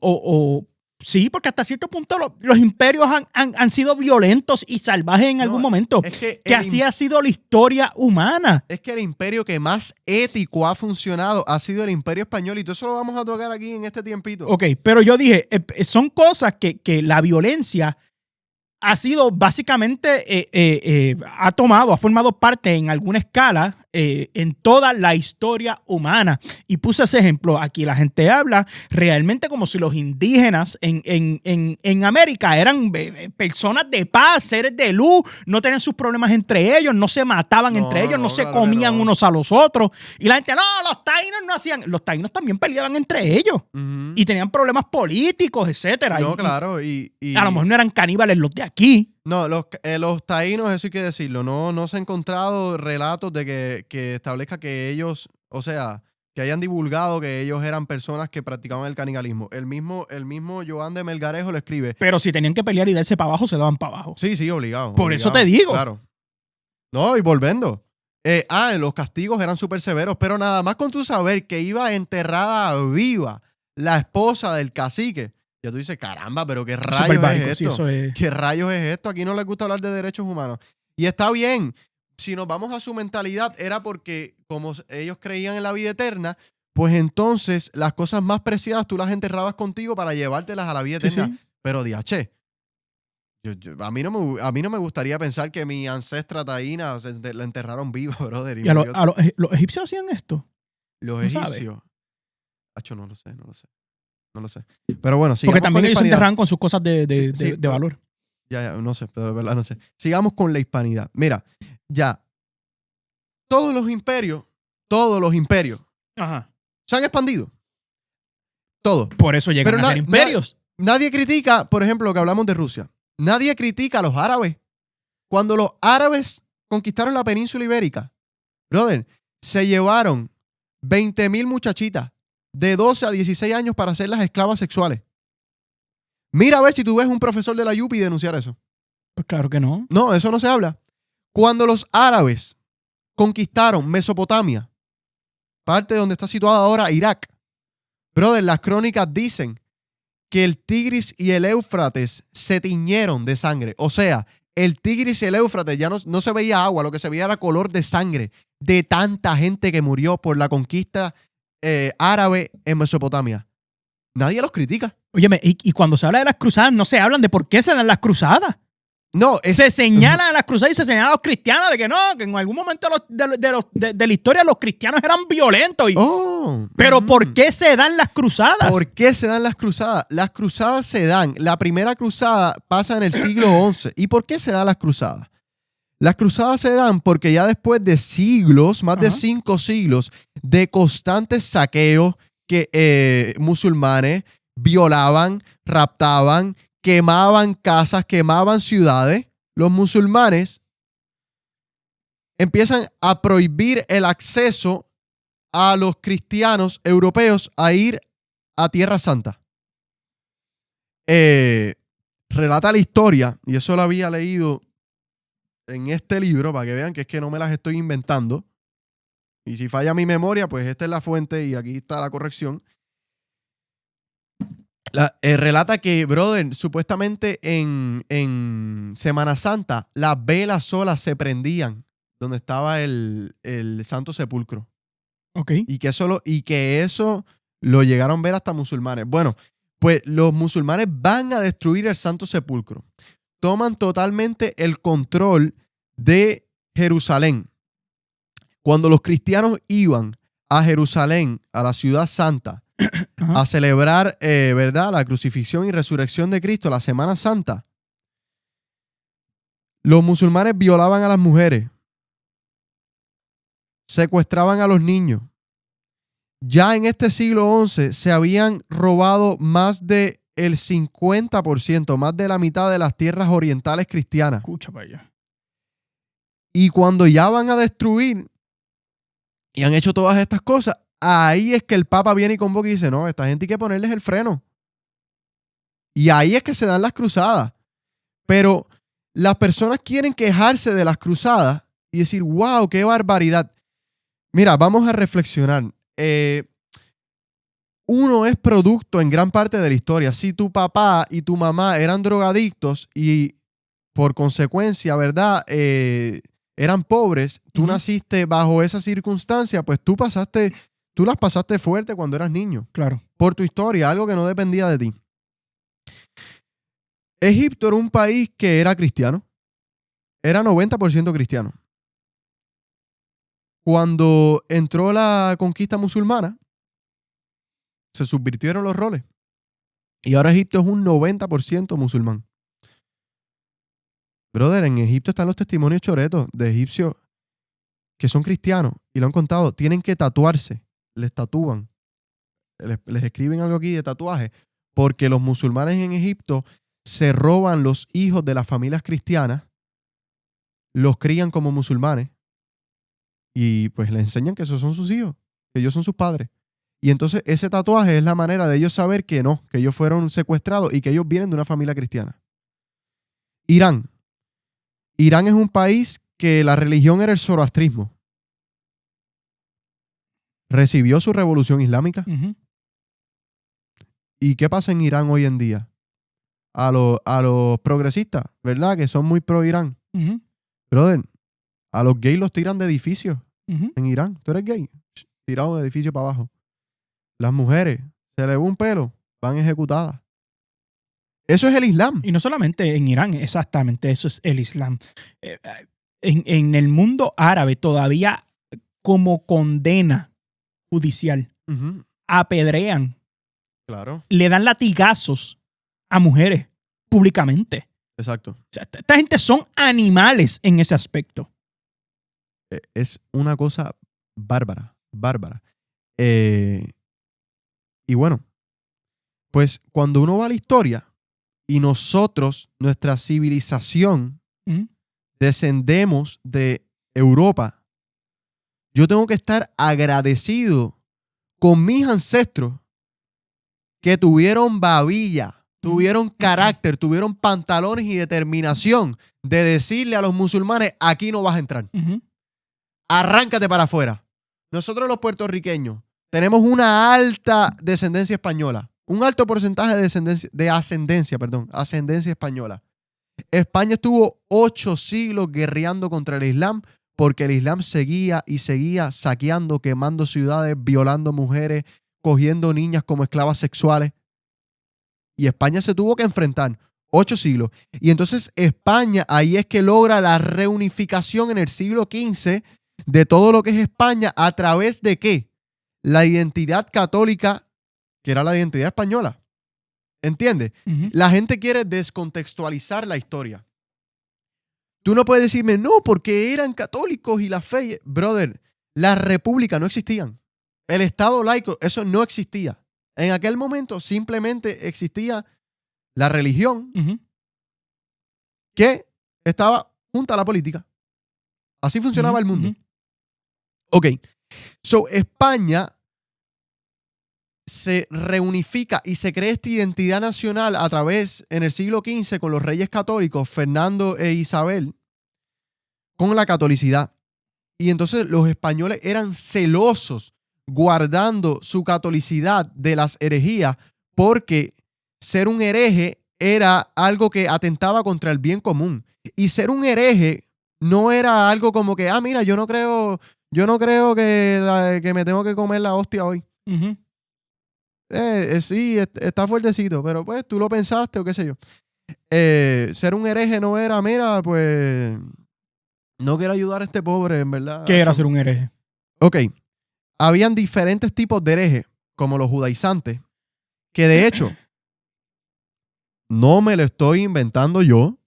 sí, porque hasta cierto punto los imperios han sido violentos y salvajes en algún momento. Es que así ha sido la historia humana. Es que el imperio que más ético ha funcionado ha sido el imperio español, y todo eso lo vamos a tocar aquí en este tiempito. Ok, pero yo dije, son cosas que la violencia ha sido básicamente, ha formado parte en alguna escala en toda la historia humana. Y puse ese ejemplo. Aquí la gente habla realmente como si los indígenas en América eran personas de paz, seres de luz, no tenían sus problemas entre ellos, no se mataban entre ellos, no se comían unos a los otros. Y la gente, los taínos no hacían. Los taínos también peleaban entre ellos y tenían problemas políticos, etcétera. Claro. Y a lo mejor no eran caníbales los de aquí. No, los taínos, eso hay que decirlo, no se han encontrado relatos de que establezca que ellos, o sea, que hayan divulgado que ellos eran personas que practicaban el canibalismo. El mismo Joan de Melgarejo lo escribe. Pero si tenían que pelear y darse para abajo, se daban para abajo. Sí, obligado. Por eso te digo. Claro. No, y volviendo. Los castigos eran súper severos, pero nada más con tu saber que iba enterrada viva la esposa del cacique. Ya tú dices, caramba, pero ¿qué rayos es esto? Sí, ¿Qué rayos es esto? Aquí no les gusta hablar de derechos humanos. Y está bien. Si nos vamos a su mentalidad, era porque como ellos creían en la vida eterna, pues entonces las cosas más preciadas tú las enterrabas contigo para llevártelas a la vida eterna. Sí. Pero diache, a mí no me gustaría pensar que mi ancestra taína la enterraron viva, brother. ¿Y los egipcios hacían esto? Los egipcios. Acho, no lo sé. Pero bueno, porque también ellos se enterraban con sus cosas de valor. Ya, no sé, pero de verdad no sé. Sigamos con la hispanidad. Mira, ya. Todos los imperios Ajá. se han expandido. Todos. Por eso llegan a ser imperios. Nadie critica, por ejemplo, lo que hablamos de Rusia. Nadie critica a los árabes. Cuando los árabes conquistaron la península ibérica, brother, se llevaron 20,000 muchachitas de 12 a 16 años para hacerlas esclavas sexuales. Mira a ver si tú ves un profesor de la UPI denunciar eso. Pues claro que no. No, eso no se habla. Cuando los árabes conquistaron Mesopotamia, parte de donde está situada ahora Irak, brother, las crónicas dicen que el Tigris y el Éufrates se tiñeron de sangre. O sea, el Tigris y el Éufrates ya no se veía agua, lo que se veía era color de sangre de tanta gente que murió por la conquista árabe en Mesopotamia. Nadie los critica. Óyeme, y cuando se habla de las cruzadas, no se hablan de por qué se dan las cruzadas. No, se señala a las cruzadas y se señala a los cristianos de que no, que en algún momento de la historia los cristianos eran violentos. Pero ¿por qué se dan las cruzadas? ¿Por qué se dan las cruzadas? Las cruzadas se dan. La primera cruzada pasa en el siglo XI. ¿Y por qué se dan las cruzadas? Las cruzadas se dan porque ya después de siglos, más de 5 siglos, de constantes saqueos, que musulmanes violaban, raptaban, quemaban casas, quemaban ciudades, los musulmanes empiezan a prohibir el acceso a los cristianos europeos a ir a Tierra Santa. Relata la historia, y eso lo había leído en este libro, para que vean que es que no me las estoy inventando. Y si falla mi memoria, pues esta es la fuente y aquí está la corrección. Relata que, brother, supuestamente en Semana Santa, las velas solas se prendían donde estaba el Santo Sepulcro. Ok. Y que eso lo llegaron a ver hasta musulmanes. Bueno, pues los musulmanes van a destruir el Santo Sepulcro. Toman totalmente el control de Jerusalén. Cuando los cristianos iban a Jerusalén, a la ciudad santa, a celebrar, ¿verdad?, la crucifixión y resurrección de Cristo, la Semana Santa, los musulmanes violaban a las mujeres, secuestraban a los niños. Ya en este siglo XI se habían robado más del 50%, más de la mitad de las tierras orientales cristianas. Escucha para allá. Y cuando ya van a destruir y han hecho todas estas cosas, ahí es que el Papa viene y convoca y dice, no, a esta gente hay que ponerles el freno. Y ahí es que se dan las cruzadas. Pero las personas quieren quejarse de las cruzadas y decir, wow, qué barbaridad. Mira, vamos a reflexionar. Uno es producto en gran parte de la historia. Si tu papá y tu mamá eran drogadictos y por consecuencia, ¿verdad?, eran pobres, tú naciste bajo esa circunstancia, pues tú las pasaste fuerte cuando eras niño. Claro. Por tu historia, algo que no dependía de ti. Egipto era un país que era cristiano. Era 90% cristiano. Cuando entró la conquista musulmana, se subvirtieron los roles. Y ahora Egipto es un 90% musulmán. Brother, en Egipto están los testimonios choretos de egipcios que son cristianos y lo han contado. Tienen que tatuarse. Les tatúan. Les escriben algo aquí de tatuaje. Porque los musulmanes en Egipto se roban los hijos de las familias cristianas, los crían como musulmanes y pues les enseñan que esos son sus hijos, que ellos son sus padres. Y entonces ese tatuaje es la manera de ellos saber que no, que ellos fueron secuestrados y que ellos vienen de una familia cristiana. Irán. Irán es un país que la religión era el zoroastrismo. Recibió su revolución islámica. ¿Y qué pasa en Irán hoy en día? A los progresistas, ¿verdad?, que son muy pro Irán. Brother, a los gays los tiran de edificios en Irán. ¿Tú eres gay? Tirado de edificio para abajo. Las mujeres, se le ve un pelo, van ejecutadas. Eso es el Islam. Y no solamente en Irán, exactamente, eso es el Islam. En el mundo árabe todavía, como condena judicial, apedrean, claro, le dan latigazos a mujeres públicamente. Exacto. O sea, esta gente son animales en ese aspecto. Es una cosa bárbara, bárbara. Y bueno, pues cuando uno va a la historia y nosotros, nuestra civilización, descendemos de Europa, yo tengo que estar agradecido con mis ancestros que tuvieron babilla, tuvieron carácter, tuvieron pantalones y determinación de decirle a los musulmanes, aquí no vas a entrar. Arráncate para afuera. Nosotros los puertorriqueños tenemos una alta descendencia española, un alto porcentaje de ascendencia española. España estuvo 8 siglos guerreando contra el Islam porque el Islam seguía y seguía saqueando, quemando ciudades, violando mujeres, cogiendo niñas como esclavas sexuales. Y España se tuvo que enfrentar 8 siglos. Y entonces España, ahí es que logra la reunificación en el siglo XV de todo lo que es España a través de ¿qué? La identidad católica, que era la identidad española. ¿Entiendes? La gente quiere descontextualizar la historia. Tú no puedes decirme, no, porque eran católicos y la fe. Brother, las repúblicas no existían. El Estado laico, eso no existía. En aquel momento simplemente existía la religión Ujú. que estaba junto a la política. Así funcionaba el mundo. Ujú. Ok. So, España se reunifica y se crea esta identidad nacional a través, en el siglo XV, con los reyes católicos, Fernando e Isabel, con la catolicidad. Y entonces los españoles eran celosos guardando su catolicidad de las herejías, porque ser un hereje era algo que atentaba contra el bien común. Y ser un hereje no era algo como que, mira, yo no creo que me tengo que comer la hostia hoy. Ujú. Sí, está fuertecito, pero pues tú lo pensaste o qué sé yo. Ser un hereje no era, mira, pues no quiero ayudar a este pobre, en verdad. ¿Qué era ser un hereje? Ok. Habían diferentes tipos de herejes, como los judaizantes, que de hecho, no me lo estoy inventando yo.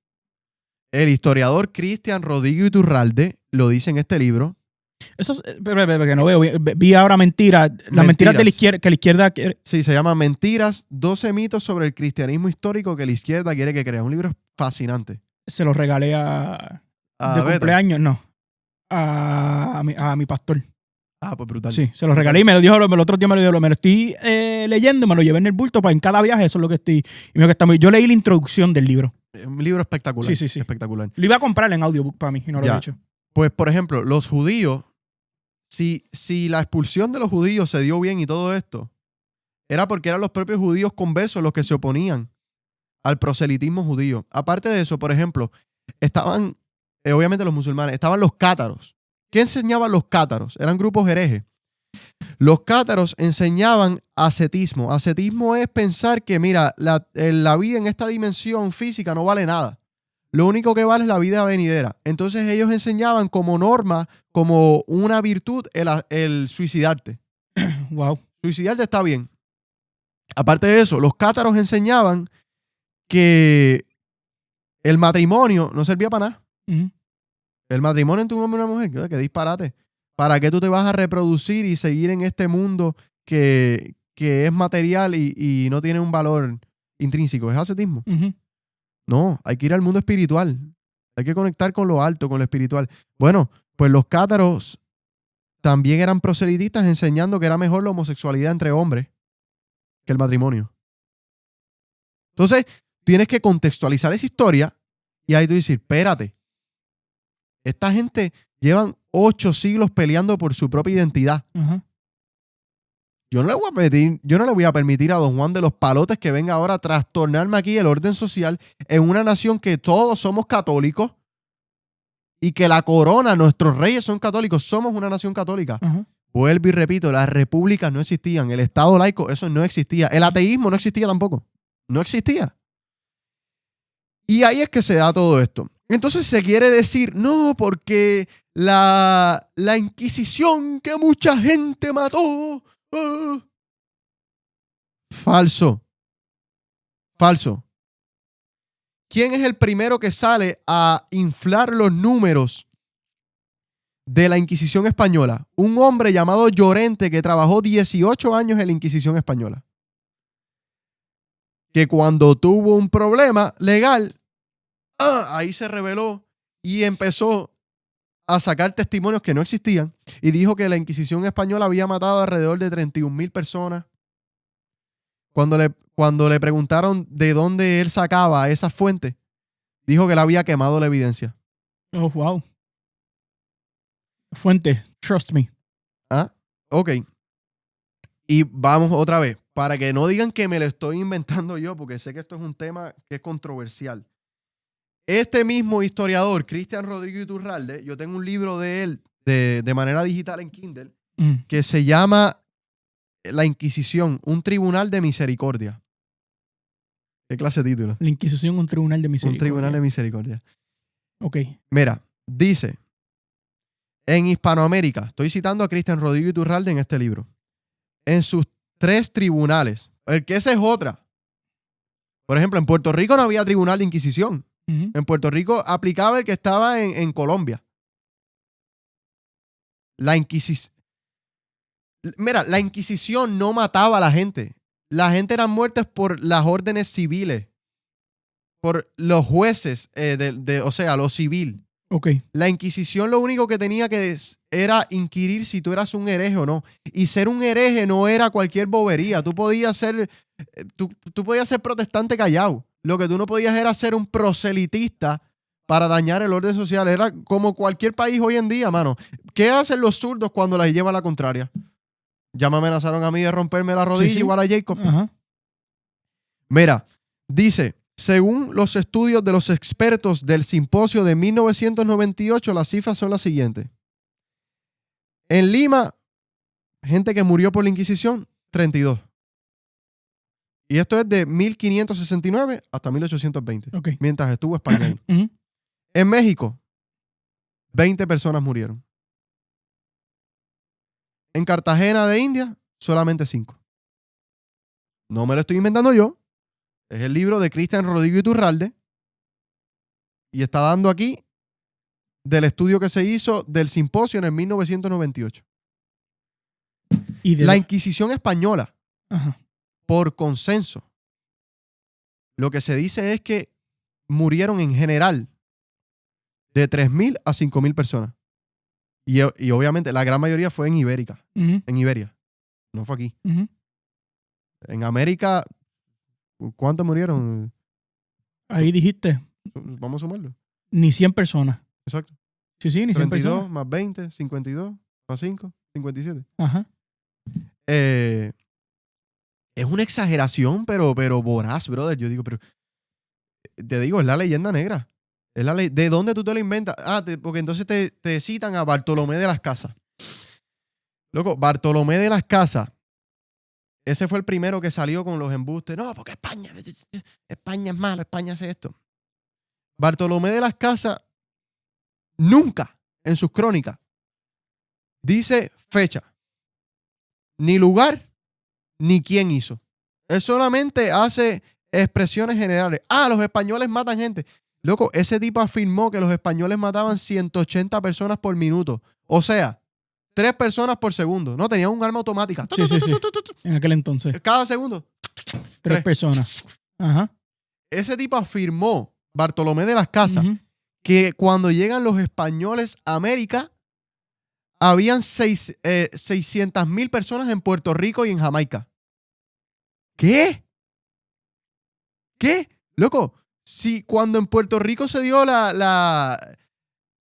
El historiador Cristian Rodrigo Iturralde lo dice en este libro. Eso es, que no veo. Vi ahora mentiras. Las mentiras de la izquierda, que la izquierda quiere. Sí, se llama Mentiras, 12 mitos sobre el cristianismo histórico que la izquierda quiere que crea. Un libro fascinante. Se lo regalé de Beto. cumpleaños, no. A mi pastor. Pues brutal. Sí, se lo regalé y me lo dijo, el otro día me lo dijo, me lo estoy leyendo, me lo llevé en el bulto para en cada viaje, eso es lo que estoy. Y me está muy, yo leí la introducción del libro. Un libro espectacular. Sí. Espectacular. Lo iba a comprar en audiobook para mí y no lo he Ya. hecho. Pues, por ejemplo, los judíos, si la expulsión de los judíos se dio bien y todo esto, era porque eran los propios judíos conversos los que se oponían al proselitismo judío. Aparte de eso, por ejemplo, estaban, obviamente los musulmanes, estaban los cátaros. ¿Qué enseñaban los cátaros? Eran grupos herejes. Los cátaros enseñaban ascetismo. Ascetismo es pensar que, mira, la vida en esta dimensión física no vale nada. Lo único que vale es la vida venidera. Entonces ellos enseñaban como norma, como una virtud, el suicidarte. Wow. Suicidarte está bien. Aparte de eso, los cátaros enseñaban que el matrimonio no servía para nada. Ujú. El matrimonio entre un hombre y una mujer, qué disparate. ¿Para qué tú te vas a reproducir y seguir en este mundo que es material y no tiene un valor intrínseco? Es ascetismo. Ujú. No, hay que ir al mundo espiritual. Hay que conectar con lo alto, con lo espiritual. Bueno, pues los cátaros también eran proselitistas enseñando que era mejor la homosexualidad entre hombres que el matrimonio. Entonces, tienes que contextualizar esa historia y ahí tú dices, espérate, esta gente llevan 8 siglos peleando por su propia identidad. Ajá. Yo no le voy a permitir a don Juan de los Palotes que venga ahora a trastornarme aquí el orden social en una nación que todos somos católicos y que la corona, nuestros reyes son católicos, somos una nación católica. Ajá. Vuelvo y repito, las repúblicas no existían, el Estado laico, eso no existía, el ateísmo no existía tampoco, no existía. Y ahí es que se da todo esto. Entonces se quiere decir, no, porque la Inquisición que mucha gente mató. Falso. ¿Quién es el primero que sale a inflar los números de la Inquisición española? Un hombre llamado Llorente que trabajó 18 años en la Inquisición española. Que cuando tuvo un problema legal, ahí se reveló y empezó a sacar testimonios que no existían y dijo que la Inquisición española había matado alrededor de 31,000 personas. Cuando le preguntaron de dónde él sacaba esa fuente, dijo que él había quemado la evidencia. Oh, wow. Fuente, trust me. Ok. Y vamos otra vez, para que no digan que me lo estoy inventando yo, porque sé que esto es un tema que es controversial. Este mismo historiador, Cristian Rodrigo Iturralde, yo tengo un libro de él de manera digital en Kindle que se llama La Inquisición, un tribunal de misericordia. ¿Qué clase de título? La Inquisición, un tribunal de misericordia. Un tribunal de misericordia. Ok. Mira, dice, en Hispanoamérica, estoy citando a Cristian Rodrigo Iturralde en este libro, en sus 3 tribunales, porque esa es otra. Por ejemplo, en Puerto Rico no había tribunal de Inquisición. Uh-huh. En Puerto Rico aplicaba el que estaba en Colombia. La Mira, la Inquisición no mataba a la gente. La gente eran muertas por las órdenes civiles, por los jueces, o sea, lo civil. Ok. La Inquisición lo único que tenía que era inquirir si tú eras un hereje o no. Y ser un hereje no era cualquier bobería. Tú podías ser protestante callado. Lo que tú no podías era ser un proselitista para dañar el orden social. Era como cualquier país hoy en día, mano. ¿Qué hacen los zurdos cuando les lleva la contraria? Ya me amenazaron a mí de romperme la rodilla, Sí. igual a Jacob. Ajá. Mira, dice, según los estudios de los expertos del simposio de 1998, las cifras son las siguientes. En Lima, gente que murió por la Inquisición, 32. Y esto es de 1569 hasta 1820, Ok. mientras estuvo España ahí. Ujú. En México, 20 personas murieron. En Cartagena de India, solamente 5. No me lo estoy inventando yo. Es el libro de Cristian Rodrigo Iturralde. Y está dando aquí del estudio que se hizo del simposio en el 1998. Y de La Inquisición española, Ajá. por consenso, lo que se dice es que murieron en general de 3.000 a 5.000 personas. Y obviamente la gran mayoría fue en Ibérica, Ujú. en Iberia. No fue aquí. Ujú. En América, ¿cuántos murieron? Ahí dijiste, Vamos a sumarlo. ni 100 personas. Exacto. Sí, ni 100 32 personas. más 20, 52 más 5, 57. Ajá. Es una exageración, pero voraz, brother. Yo digo, pero te digo, es la leyenda negra. Es la ley. ¿De dónde tú te lo inventas? Porque entonces te citan a Bartolomé de las Casas. Loco, Bartolomé de las Casas, ese fue el primero que salió con los embustes. No, porque España es malo, España hace esto. Bartolomé de las Casas nunca en sus crónicas dice fecha, ni lugar, ni quién hizo. Él solamente hace expresiones generales. Los españoles matan gente. Loco, ese tipo afirmó que los españoles mataban 180 personas por minuto. O sea, 3 personas por segundo. No, tenían un arma automática. Sí. En aquel entonces. Cada segundo. 3 personas. Ajá. Ese tipo afirmó, Bartolomé de las Casas, Ujú. que cuando llegan los españoles a América, habían 600,000 personas en Puerto Rico y en Jamaica. ¿Qué? Loco, si cuando en Puerto Rico se dio la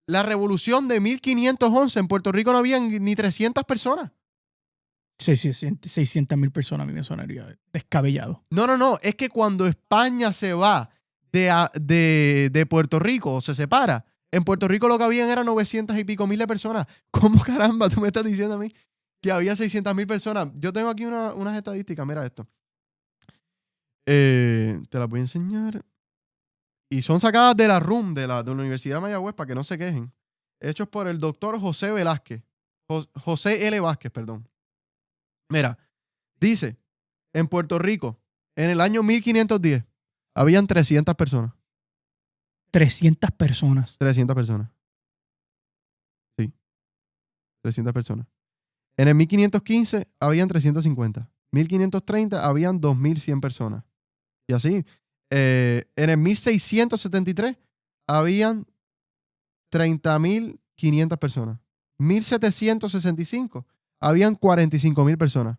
revolución de 1511, en Puerto Rico no habían ni 300 personas. 600,000 personas a mí me sonaría descabellado. No. Es que cuando España se va de Puerto Rico o se separa, en Puerto Rico lo que habían eran 900 y pico mil de personas. ¿Cómo caramba tú me estás diciendo a mí que había 600,000 personas? Yo tengo aquí unas estadísticas, mira esto. Te las voy a enseñar. Y son sacadas de la RUM, de la Universidad de Mayagüez, para que no se quejen. Hechos por el doctor José L. Vázquez, perdón. Mira, dice, en Puerto Rico, en el año 1510, habían 300 personas. 300 personas. 300 personas. Sí. 300 personas. En el 1515 habían 350. 1530 habían 2.100 personas. Y así. En el 1673 habían 30.500 personas. 1765 habían 45.000 personas.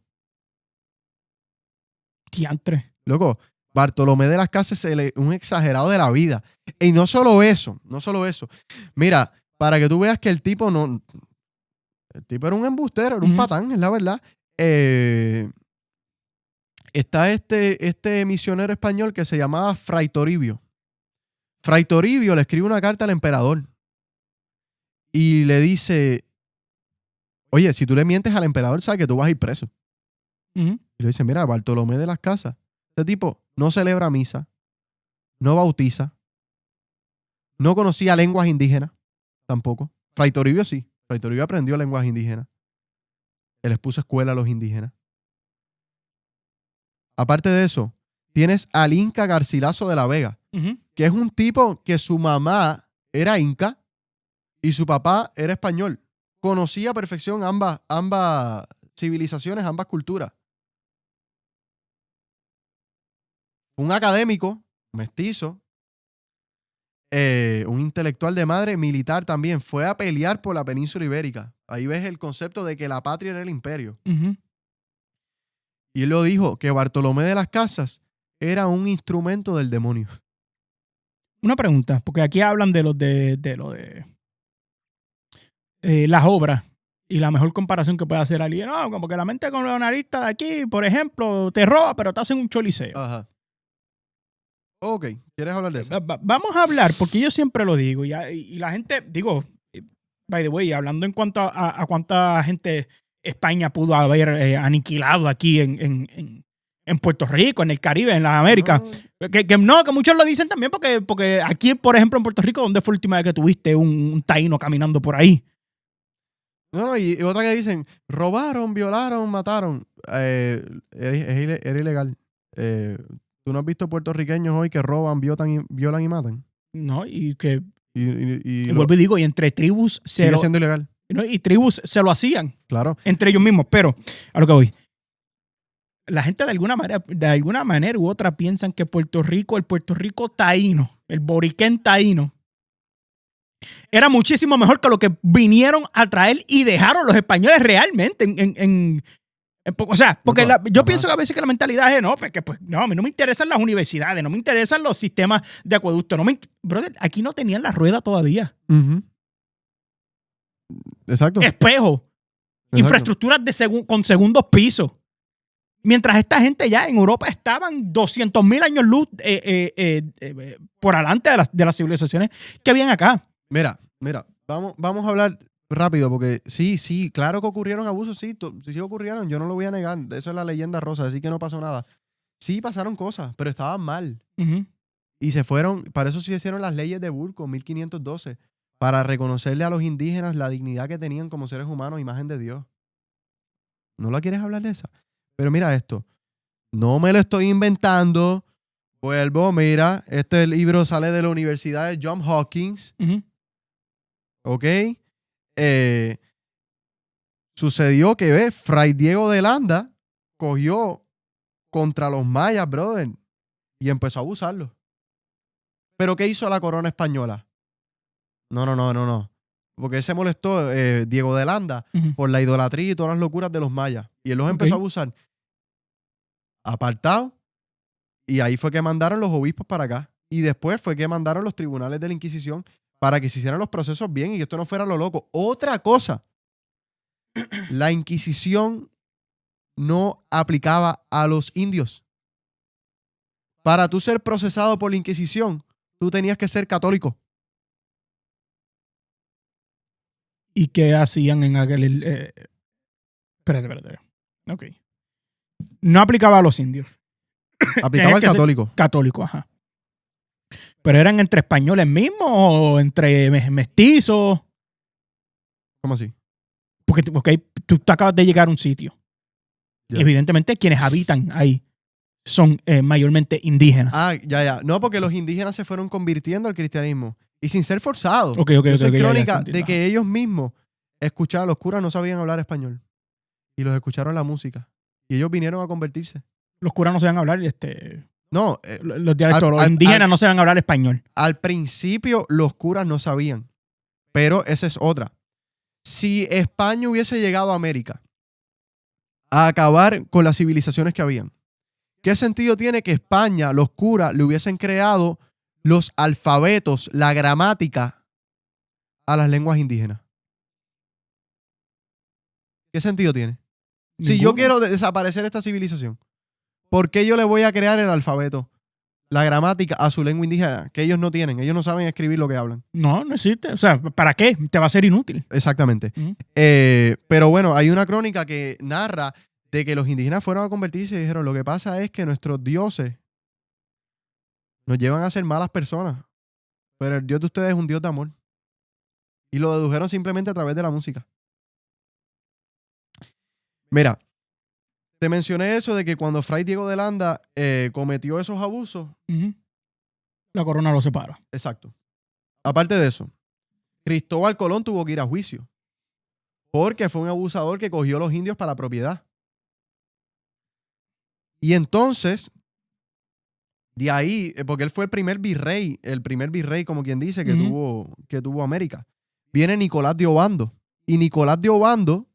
Diantre. Loco, Bartolomé de las Casas es un exagerado de la vida. Y no solo eso. Mira, para que tú veas que el tipo era un embustero, era un patán, es la verdad. Está este misionero español que se llamaba Fray Toribio. Fray Toribio le escribe una carta al emperador y le dice, oye, si tú le mientes al emperador, sabes que tú vas a ir preso. Uh-huh. Y le dice, mira, Bartolomé de las Casas, este tipo no celebra misa, no bautiza, no conocía lenguas indígenas tampoco. Fray Toribio sí. Fray Toribio aprendió lenguas indígenas. Él les puso escuela a los indígenas. Aparte de eso, tienes al Inca Garcilaso de la Vega, que es un tipo que su mamá era inca y su papá era español. Conocía a perfección ambas civilizaciones, ambas culturas. Un académico, mestizo, un intelectual de madre, militar también, fue a pelear por la península ibérica. Ahí ves el concepto de que la patria era el imperio. Ujú. Y él lo dijo, que Bartolomé de las Casas era un instrumento del demonio. Una pregunta, porque aquí hablan de las obras y la mejor comparación que puede hacer alguien. No, como que la mente colonialista de aquí, por ejemplo, te roba, pero te hacen un choliseo. Ajá. Ok, ¿quieres hablar de eso? Vamos a hablar, porque yo siempre lo digo, y la gente, digo, by the way, hablando en cuanto a cuánta gente España pudo haber aniquilado aquí en Puerto Rico, en el Caribe, en las Américas. Que muchos lo dicen también porque aquí, por ejemplo, en Puerto Rico, ¿dónde fue la última vez que tuviste un taíno caminando por ahí? No, y otra que dicen, robaron, violaron, mataron. Era ilegal. ¿Tú no has visto puertorriqueños hoy que roban, violan y matan? No, y que, Y vuelvo y digo, y entre tribus sigue siendo ilegal. ¿no? Y tribus se lo hacían Claro. entre ellos mismos, pero a lo que voy. La gente de alguna manera u otra piensan que Puerto Rico, el Puerto Rico taíno, el boriquén taíno, era muchísimo mejor que lo que vinieron a traer y dejaron los españoles realmente o sea, porque yo pienso que a veces que la mentalidad es, no, porque pues no, a mí no me interesan las universidades, no me interesan los sistemas de acueducto. Brother, aquí no tenían la rueda todavía. Uh-huh. Exacto. Espejo. Exacto. Infraestructuras con segundos pisos. Mientras esta gente ya en Europa estaban 200,000 años luz por adelante de las civilizaciones que habían acá. Mira, vamos a hablar rápido porque sí, claro que ocurrieron abusos, sí ocurrieron, yo no lo voy a negar, eso es la leyenda rosa, así que no pasó nada. Sí pasaron cosas, pero estaban mal. Uh-huh. Y se fueron, para eso se hicieron las leyes de Burgos, 1512, para reconocerle a los indígenas la dignidad que tenían como seres humanos, imagen de Dios. ¿No la quieres hablar de esa? Pero mira esto, no me lo estoy inventando. Vuelvo, mira, este libro sale de la Universidad de Johns Hopkins. Uh-huh. ¿Ok? Sucedió que, Fray Diego de Landa cogió contra los mayas, brother, y empezó a abusarlos. ¿Pero qué hizo la corona española? No. Porque él se molestó, Diego de Landa, Uh-huh. por la idolatría y todas las locuras de los mayas. Y él los empezó a abusar. Apartado. Y ahí fue que mandaron los obispos para acá. Y después fue que mandaron los tribunales de la Inquisición para que se hicieran los procesos bien y que esto no fuera lo loco. Otra cosa, la Inquisición no aplicaba a los indios. Para tú ser procesado por la Inquisición, tú tenías que ser católico. ¿Y qué hacían en aquel...? Espérate. Ok. No aplicaba a los indios. Aplicaba al católico. Católico, ajá. ¿Pero eran entre españoles mismos o entre mestizos? ¿Cómo así? Porque tú acabas de llegar a un sitio. Ya. Evidentemente, quienes habitan ahí son mayormente indígenas. Ah, ya. No, porque los indígenas se fueron convirtiendo al cristianismo. Y sin ser forzados. Ok, Eso es crónica ya, de que ellos mismos escuchaban, los curas no sabían hablar español. Y los escucharon la música. Y ellos vinieron a convertirse. Los curas no saben hablar, No. los dialectos, los indígenas no saben hablar español. Al principio los curas no sabían. Pero esa es otra. Si España hubiese llegado a América a acabar con las civilizaciones que habían, ¿qué sentido tiene que España, los curas, le hubiesen creado los alfabetos, la gramática a las lenguas indígenas? ¿Qué sentido tiene? Si yo quiero desaparecer esta civilización, ¿por qué yo le voy a crear el alfabeto, la gramática a su lengua indígena que ellos no tienen? Ellos no saben escribir lo que hablan. No existe. O sea, ¿para qué? Te va a ser inútil. Exactamente. Uh-huh. Pero bueno, hay una crónica que narra de que los indígenas fueron a convertirse y dijeron, lo que pasa es que nuestros dioses nos llevan a ser malas personas, pero el Dios de ustedes es un Dios de amor. Y lo dedujeron simplemente a través de la música. Mira, te mencioné eso de que cuando Fray Diego de Landa cometió esos abusos. Uh-huh. La corona lo separa. Exacto. Aparte de eso, Cristóbal Colón tuvo que ir a juicio Porque fue un abusador que cogió a los indios para propiedad. Y entonces, de ahí, porque él fue el primer virrey, como quien dice, que tuvo América. Viene Nicolás de Obando. Y Nicolás de Obando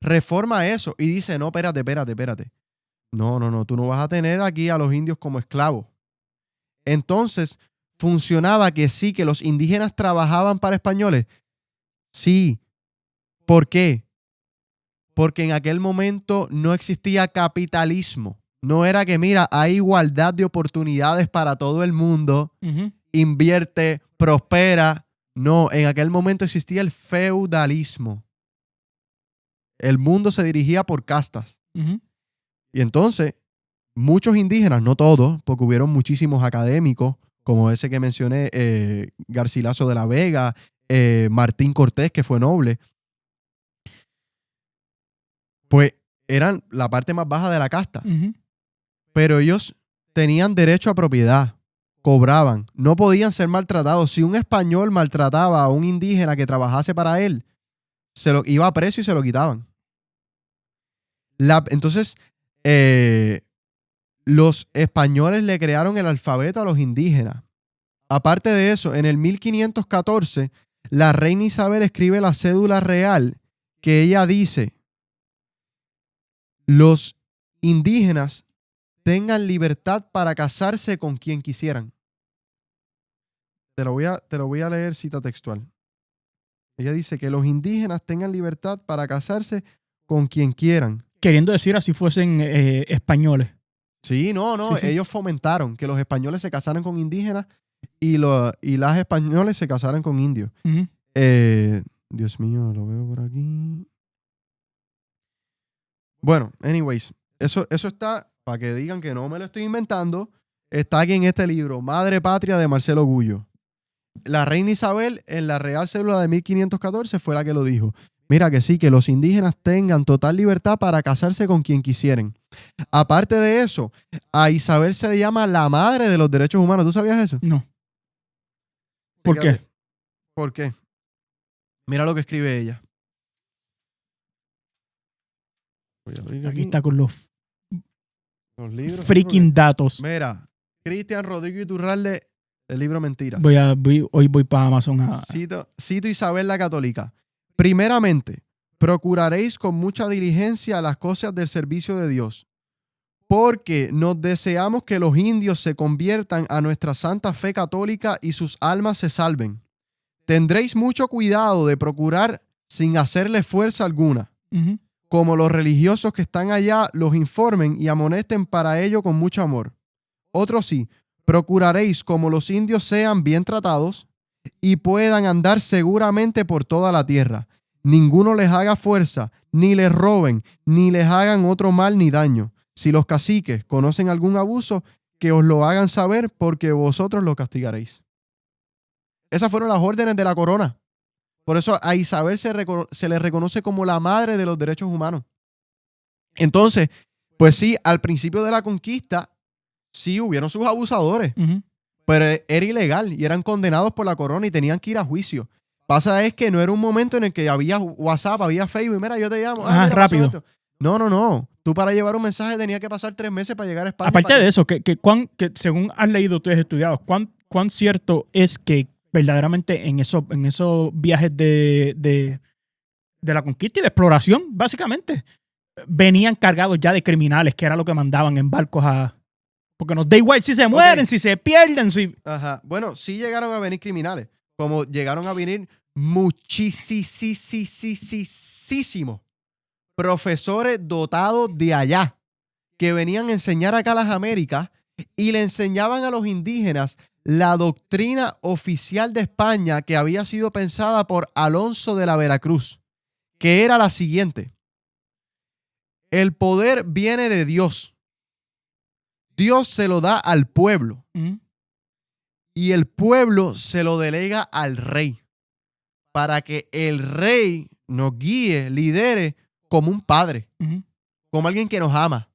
reforma eso y dice, no, espérate. No, tú no vas a tener aquí a los indios como esclavos. Entonces, funcionaba que sí, que los indígenas trabajaban para españoles. Sí. ¿Por qué? Porque en aquel momento no existía capitalismo. No era que, mira, hay igualdad de oportunidades para todo el mundo, invierte, prospera. No, en aquel momento existía el feudalismo. El mundo se dirigía por castas. Y entonces, muchos indígenas, no todos, porque hubieron muchísimos académicos, como ese que mencioné, Garcilaso de la Vega, Martín Cortés, que fue noble, pues eran la parte más baja de la casta. Pero ellos tenían derecho a propiedad, cobraban, no podían ser maltratados. Si un español maltrataba a un indígena que trabajase para él, iba a preso y se lo quitaban. Entonces, los españoles le crearon el alfabeto a los indígenas. Aparte de eso, en el 1514, la reina Isabel escribe la cédula real que ella dice: los indígenas tengan libertad para casarse con quien quisieran. Te lo voy a leer cita textual. Ella dice que los indígenas tengan libertad para casarse con quien quieran. Queriendo decir así fuesen españoles. Sí, no. Sí. Ellos fomentaron que los españoles se casaran con indígenas y las españoles se casaran con indios. Dios mío, lo veo por aquí. Bueno, anyways, eso está, para que digan que no me lo estoy inventando, está aquí en este libro, Madre Patria, de Marcelo Gullo. La reina Isabel, en la Real Cédula de 1514, fue la que lo dijo. Mira que sí, que los indígenas tengan total libertad para casarse con quien quisieren. Aparte de eso, a Isabel se le llama la madre de los derechos humanos. ¿Tú sabías eso? No. ¿Por qué? ¿Por qué? Mira lo que escribe ella. Aquí está con los libros. Freaking datos. Mira, Cristian Rodrigo Iturralde, el libro Mentiras. Hoy voy para Amazon a... Cito Isabel la Católica. Primeramente, procuraréis con mucha diligencia las cosas del servicio de Dios, porque nos deseamos que los indios se conviertan a nuestra santa fe católica y sus almas se salven. Tendréis mucho cuidado de procurar sin hacerle fuerza alguna. Como los religiosos que están allá los informen y amonesten para ello con mucho amor. Otro sí, procuraréis como los indios sean bien tratados y puedan andar seguramente por toda la tierra. Ninguno les haga fuerza, ni les roben, ni les hagan otro mal ni daño. Si los caciques conocen algún abuso, que os lo hagan saber, porque vosotros lo castigaréis. Esas fueron las órdenes de la corona. Por eso a Isabel se le reconoce como la madre de los derechos humanos. Entonces, pues sí, al principio de la conquista, sí hubieron sus abusadores, pero era ilegal y eran condenados por la corona y tenían que ir a juicio. Pasa es que no era un momento en el que había WhatsApp, había Facebook, mira, yo te llamo. Mira, rápido. No. Tú para llevar un mensaje tenías que pasar 3 meses para llegar a España. Aparte de eso, que según has leído, tú has estudiado, ¿cuán cierto es que verdaderamente en esos viajes de la conquista y de exploración, básicamente, venían cargados ya de criminales, que era lo que mandaban en barcos a... Porque nos da igual si se mueren, si se pierden, si... Ajá. Bueno, sí llegaron a venir criminales, como llegaron a venir muchísimos profesores dotados de allá, que venían a enseñar acá a las Américas y le enseñaban a los indígenas la doctrina oficial de España que había sido pensada por Alonso de la Veracruz, que era la siguiente: el poder viene de Dios. Dios se lo da al pueblo y el pueblo se lo delega al rey para que el rey nos guíe, lidere como un padre, como alguien que nos ama.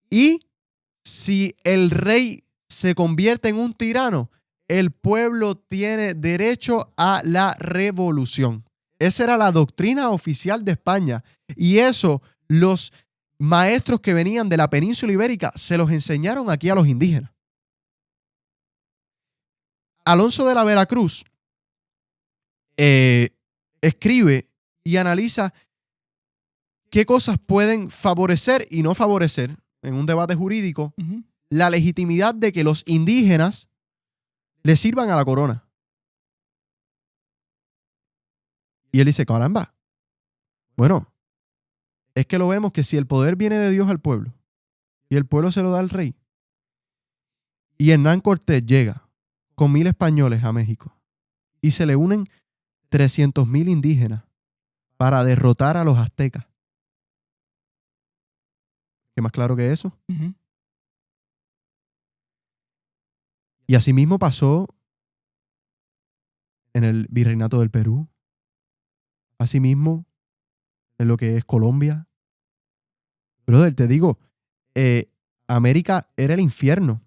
Y si el rey se convierte en un tirano, el pueblo tiene derecho a la revolución. Esa era la doctrina oficial de España. Y eso, los maestros que venían de la península ibérica se los enseñaron aquí a los indígenas. Alonso de la Veracruz escribe y analiza qué cosas pueden favorecer y no favorecer en un debate jurídico la legitimidad de que los indígenas le sirvan a la corona. Y él dice, caramba, bueno, es que lo vemos que si el poder viene de Dios al pueblo y el pueblo se lo da al rey, y Hernán Cortés llega con 1,000 españoles a México y se le unen 300,000 indígenas para derrotar a los aztecas. ¿Qué más claro que eso? Y asimismo pasó en el virreinato del Perú, asimismo en lo que es Colombia. Brother, te digo, América era el infierno.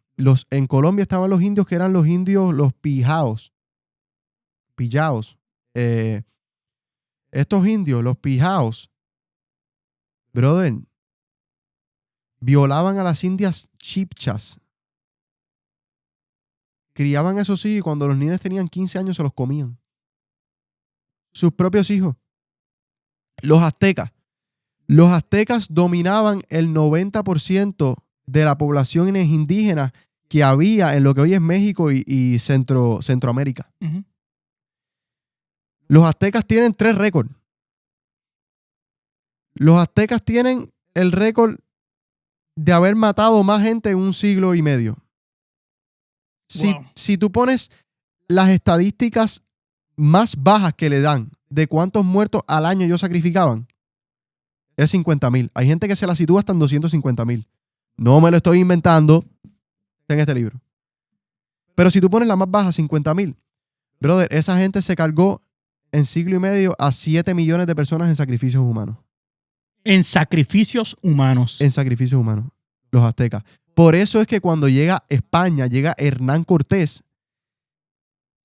En Colombia estaban los indios que eran los indios, los pillaos. Estos indios, los pillaos, brother, violaban a las indias chipchas. Criaban a esos hijos y cuando los niños tenían 15 años se los comían. Sus propios hijos. Los aztecas. Los aztecas dominaban el 90% de la población indígena que había en lo que hoy es México y Centroamérica. Los aztecas tienen 3 récords. Los aztecas tienen el récord de haber matado más gente en 1 siglo y medio. Si tú pones las estadísticas más bajas que le dan de cuántos muertos al año ellos sacrificaban, es 50,000. Hay gente que se la sitúa hasta en 250,000. No me lo estoy inventando en este libro. Pero si tú pones la más baja, 50,000, brother, esa gente se cargó en siglo y medio a 7 millones de personas en sacrificios humanos. En sacrificios humanos. En sacrificios humanos, los aztecas. Por eso es que cuando llega España, llega Hernán Cortés,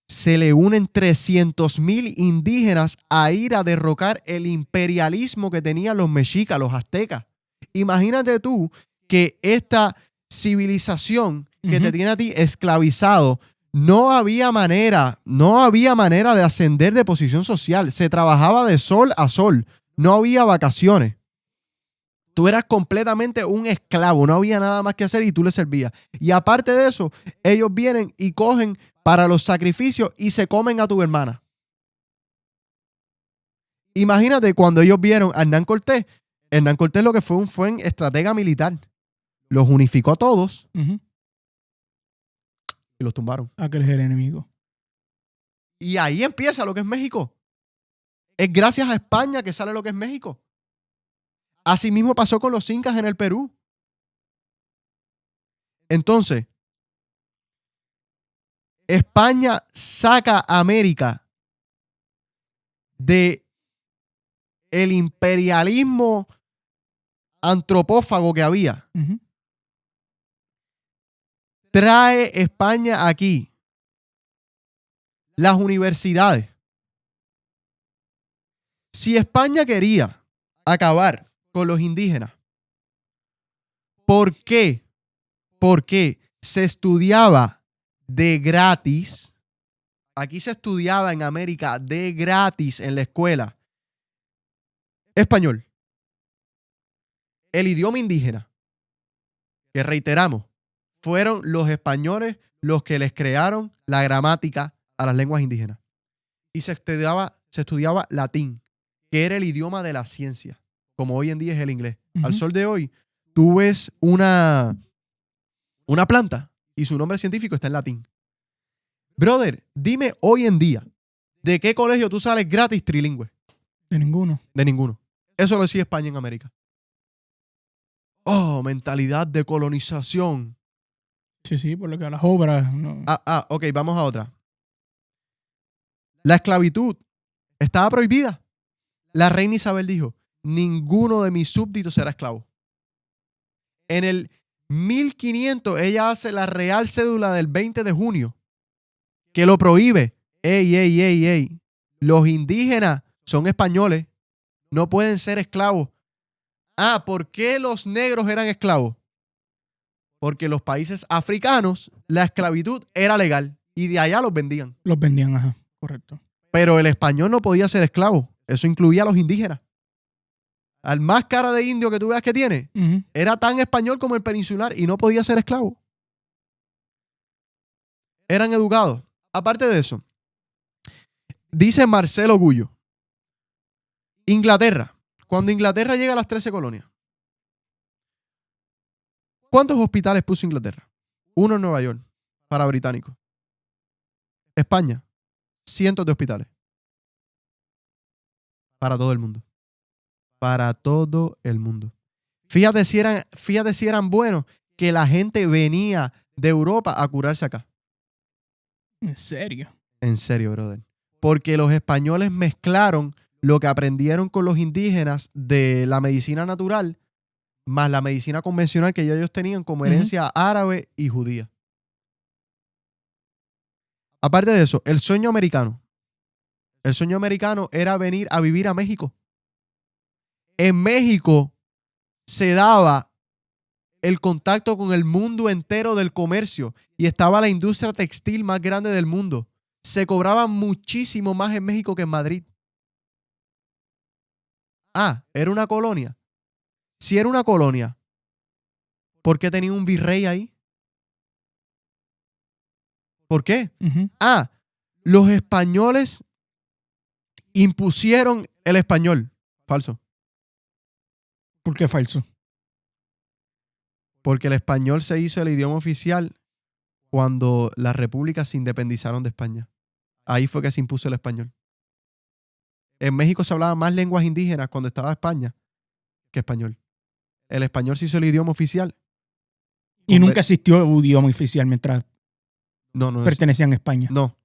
se le unen 300,000 indígenas a ir a derrocar el imperialismo que tenían los mexicas, los aztecas. Imagínate tú que esta civilización que te tiene a ti esclavizado, no había manera de ascender de posición social. Se trabajaba de sol a sol. No había vacaciones. Tú eras completamente un esclavo, no había nada más que hacer y tú le servías. Y aparte de eso, ellos vienen y cogen para los sacrificios y se comen a tu hermana. Imagínate cuando ellos vieron a Hernán Cortés. Hernán Cortés lo que fue un estratega militar. Los unificó a todos y los tumbaron. Aquel es el enemigo. Y ahí empieza lo que es México. Es gracias a España que sale lo que es México. Asimismo pasó con los incas en el Perú. Entonces, España saca a América de el imperialismo antropófago que había. Trae España aquí las universidades. Si España quería acabar con los indígenas, ¿por qué? Porque se estudiaba de gratis. Aquí se estudiaba en América de gratis en la escuela español. El idioma indígena, que reiteramos, fueron los españoles los que les crearon la gramática a las lenguas indígenas. Y se estudiaba latín, que era el idioma de la ciencia, como hoy en día es el inglés. Al sol de hoy, tú ves una planta y su nombre científico está en latín. Brother, dime hoy en día, ¿de qué colegio tú sales gratis trilingüe? De ninguno. De ninguno. Eso lo decía España en América. Oh, mentalidad de colonización. Sí, por lo que a las obras. No. Ok, vamos a otra. La esclavitud estaba prohibida. La reina Isabel dijo, ninguno de mis súbditos será esclavo. En el 1500 ella hace la Real Cédula del 20 de junio que lo prohíbe. Ey. Los indígenas son españoles, no pueden ser esclavos. Ah, ¿por qué los negros eran esclavos? Porque en los países africanos la esclavitud era legal y de allá los vendían. Los vendían, ajá, correcto. Pero el español no podía ser esclavo. Eso incluía a los indígenas. Al más cara de indio que tú veas que tiene, era tan español como el peninsular y no podía ser esclavo. Eran educados. Aparte de eso, dice Marcelo Gullo, Inglaterra, cuando Inglaterra llega a las 13 colonias, ¿cuántos hospitales puso Inglaterra? Uno en Nueva York, para británicos. España, cientos de hospitales. Para todo el mundo. Para todo el mundo. Fíjate si eran buenos que la gente venía de Europa a curarse acá. ¿En serio? En serio, brother. Porque los españoles mezclaron lo que aprendieron con los indígenas de la medicina natural más la medicina convencional que ellos tenían como herencia árabe y judía. Aparte de eso, el sueño americano era venir a vivir a México. En México se daba el contacto con el mundo entero del comercio y estaba la industria textil más grande del mundo. Se cobraba muchísimo más en México que en Madrid. Ah, ¿era una colonia? Si era una colonia, ¿por qué tenía un virrey ahí? ¿Por qué? Ah, los españoles impusieron el español. Falso. ¿Por qué falso? Porque el español se hizo el idioma oficial cuando las repúblicas se independizaron de España. Ahí fue que se impuso el español. En México se hablaban más lenguas indígenas cuando estaba España que español. El español se hizo el idioma oficial. Y nunca existió idioma oficial mientras no pertenecían a España. No.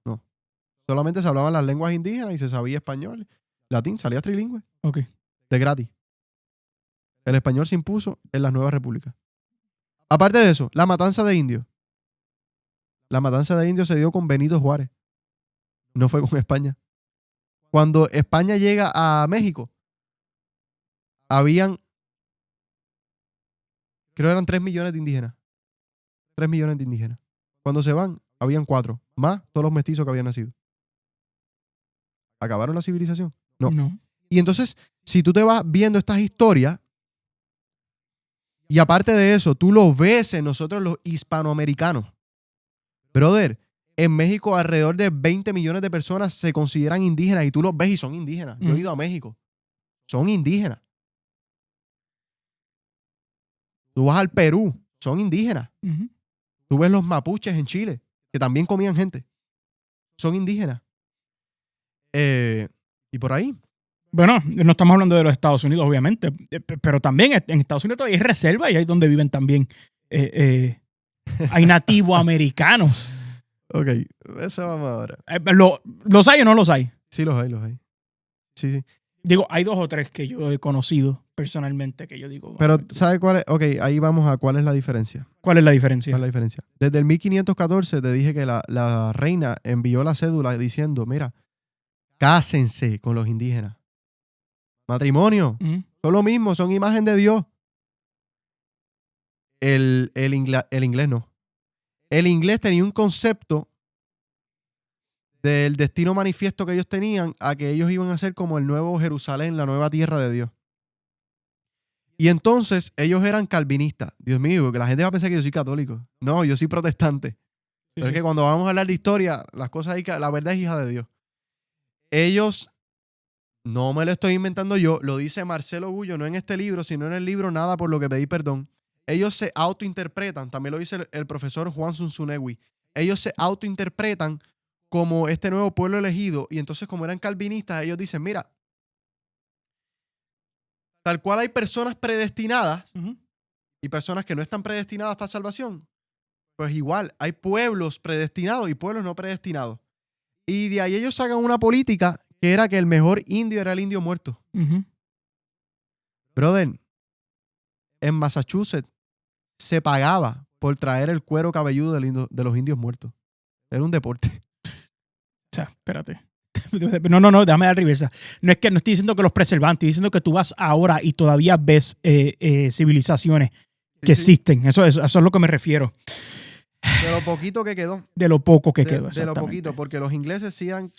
Solamente se hablaban las lenguas indígenas y se sabía español. Latín, salía trilingüe. Ok. De gratis. El español se impuso en las nuevas repúblicas. Aparte de eso, la matanza de indios. La matanza de indios se dio con Benito Juárez. No fue con España. Cuando España llega a México, habían, creo que eran 3 millones de indígenas. 3 millones de indígenas. Cuando se van, habían 4. Más todos los mestizos que habían nacido. ¿Acabaron la civilización? No. Y entonces, si tú te vas viendo estas historias, y aparte de eso, tú lo ves en nosotros los hispanoamericanos. Brother, en México alrededor de 20 millones de personas se consideran indígenas y tú los ves y son indígenas. Yo he ido a México. Son indígenas. Tú vas al Perú, son indígenas. Tú ves los mapuches en Chile, que también comían gente. Son indígenas. Y por ahí. Bueno, no estamos hablando de los Estados Unidos, obviamente, pero también en Estados Unidos todavía hay reserva y ahí es donde viven también. Hay nativos americanos. Ok, eso vamos ahora. ¿Los hay o no los hay? Sí, los hay. Sí. Digo, hay 2 o 3 que yo he conocido personalmente que yo digo. Pero, ¿sabe cuál es? Ok, ahí vamos a cuál es la diferencia. ¿Cuál es la diferencia? ¿Cuál es la diferencia? Desde el 1514 te dije que la reina envió la cédula diciendo, mira, cásense con los indígenas. Matrimonio, son lo mismo, son imagen de Dios. El inglés no. El inglés tenía un concepto del destino manifiesto que ellos tenían a que ellos iban a ser como el nuevo Jerusalén, la nueva tierra de Dios. Y entonces ellos eran calvinistas. Dios mío, que la gente va a pensar que yo soy católico. No, yo soy protestante. Pero es que cuando vamos a hablar de historia, las cosas ahí, la verdad es hija de Dios. Ellos, no me lo estoy inventando yo, lo dice Marcelo Gullo, no en este libro, sino en el libro Nada por lo que pedí perdón. Ellos se autointerpretan, también lo dice el profesor Juan Zunzunegui, ellos se autointerpretan como este nuevo pueblo elegido y entonces como eran calvinistas, ellos dicen, mira, tal cual hay personas predestinadas y personas que no están predestinadas para salvación, pues igual hay pueblos predestinados y pueblos no predestinados. Y de ahí ellos sacan una política que era que el mejor indio era el indio muerto. Brother, en Massachusetts se pagaba por traer el cuero cabelludo de los indios muertos. Era un deporte. O sea, espérate. No, déjame dar reversa. No estoy diciendo que los preservan, estoy diciendo que tú vas ahora y todavía ves civilizaciones que existen. Eso es lo que me refiero. De lo poquito que quedó. De lo poco que quedó, De lo poquito, porque los ingleses sí eran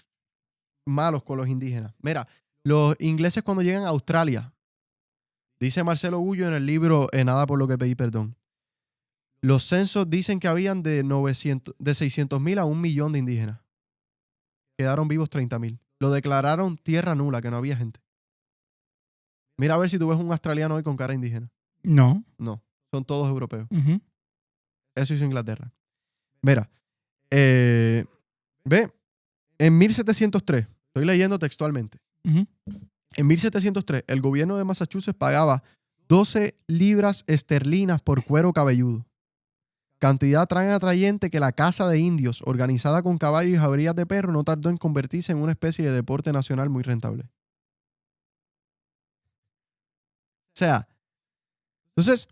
malos con los indígenas. Mira, los ingleses cuando llegan a Australia, dice Marcelo Gullo en el libro Nada por lo que pedí perdón, los censos dicen que habían de 600,000 a 1,000,000 de indígenas. Quedaron vivos 30,000. Lo declararon tierra nula, que no había gente. Mira a ver si tú ves un australiano hoy con cara indígena. No. No, son todos europeos. Uh-huh. Eso hizo Inglaterra. Mira, ve, en 1703, estoy leyendo textualmente, Uh-huh. en 1703 el gobierno de Massachusetts pagaba 12 libras esterlinas por cuero cabelludo. Cantidad tan atrayente que la caza de indios, organizada con caballos y jaurías de perro, no tardó en convertirse en una especie de deporte nacional muy rentable. O sea, entonces,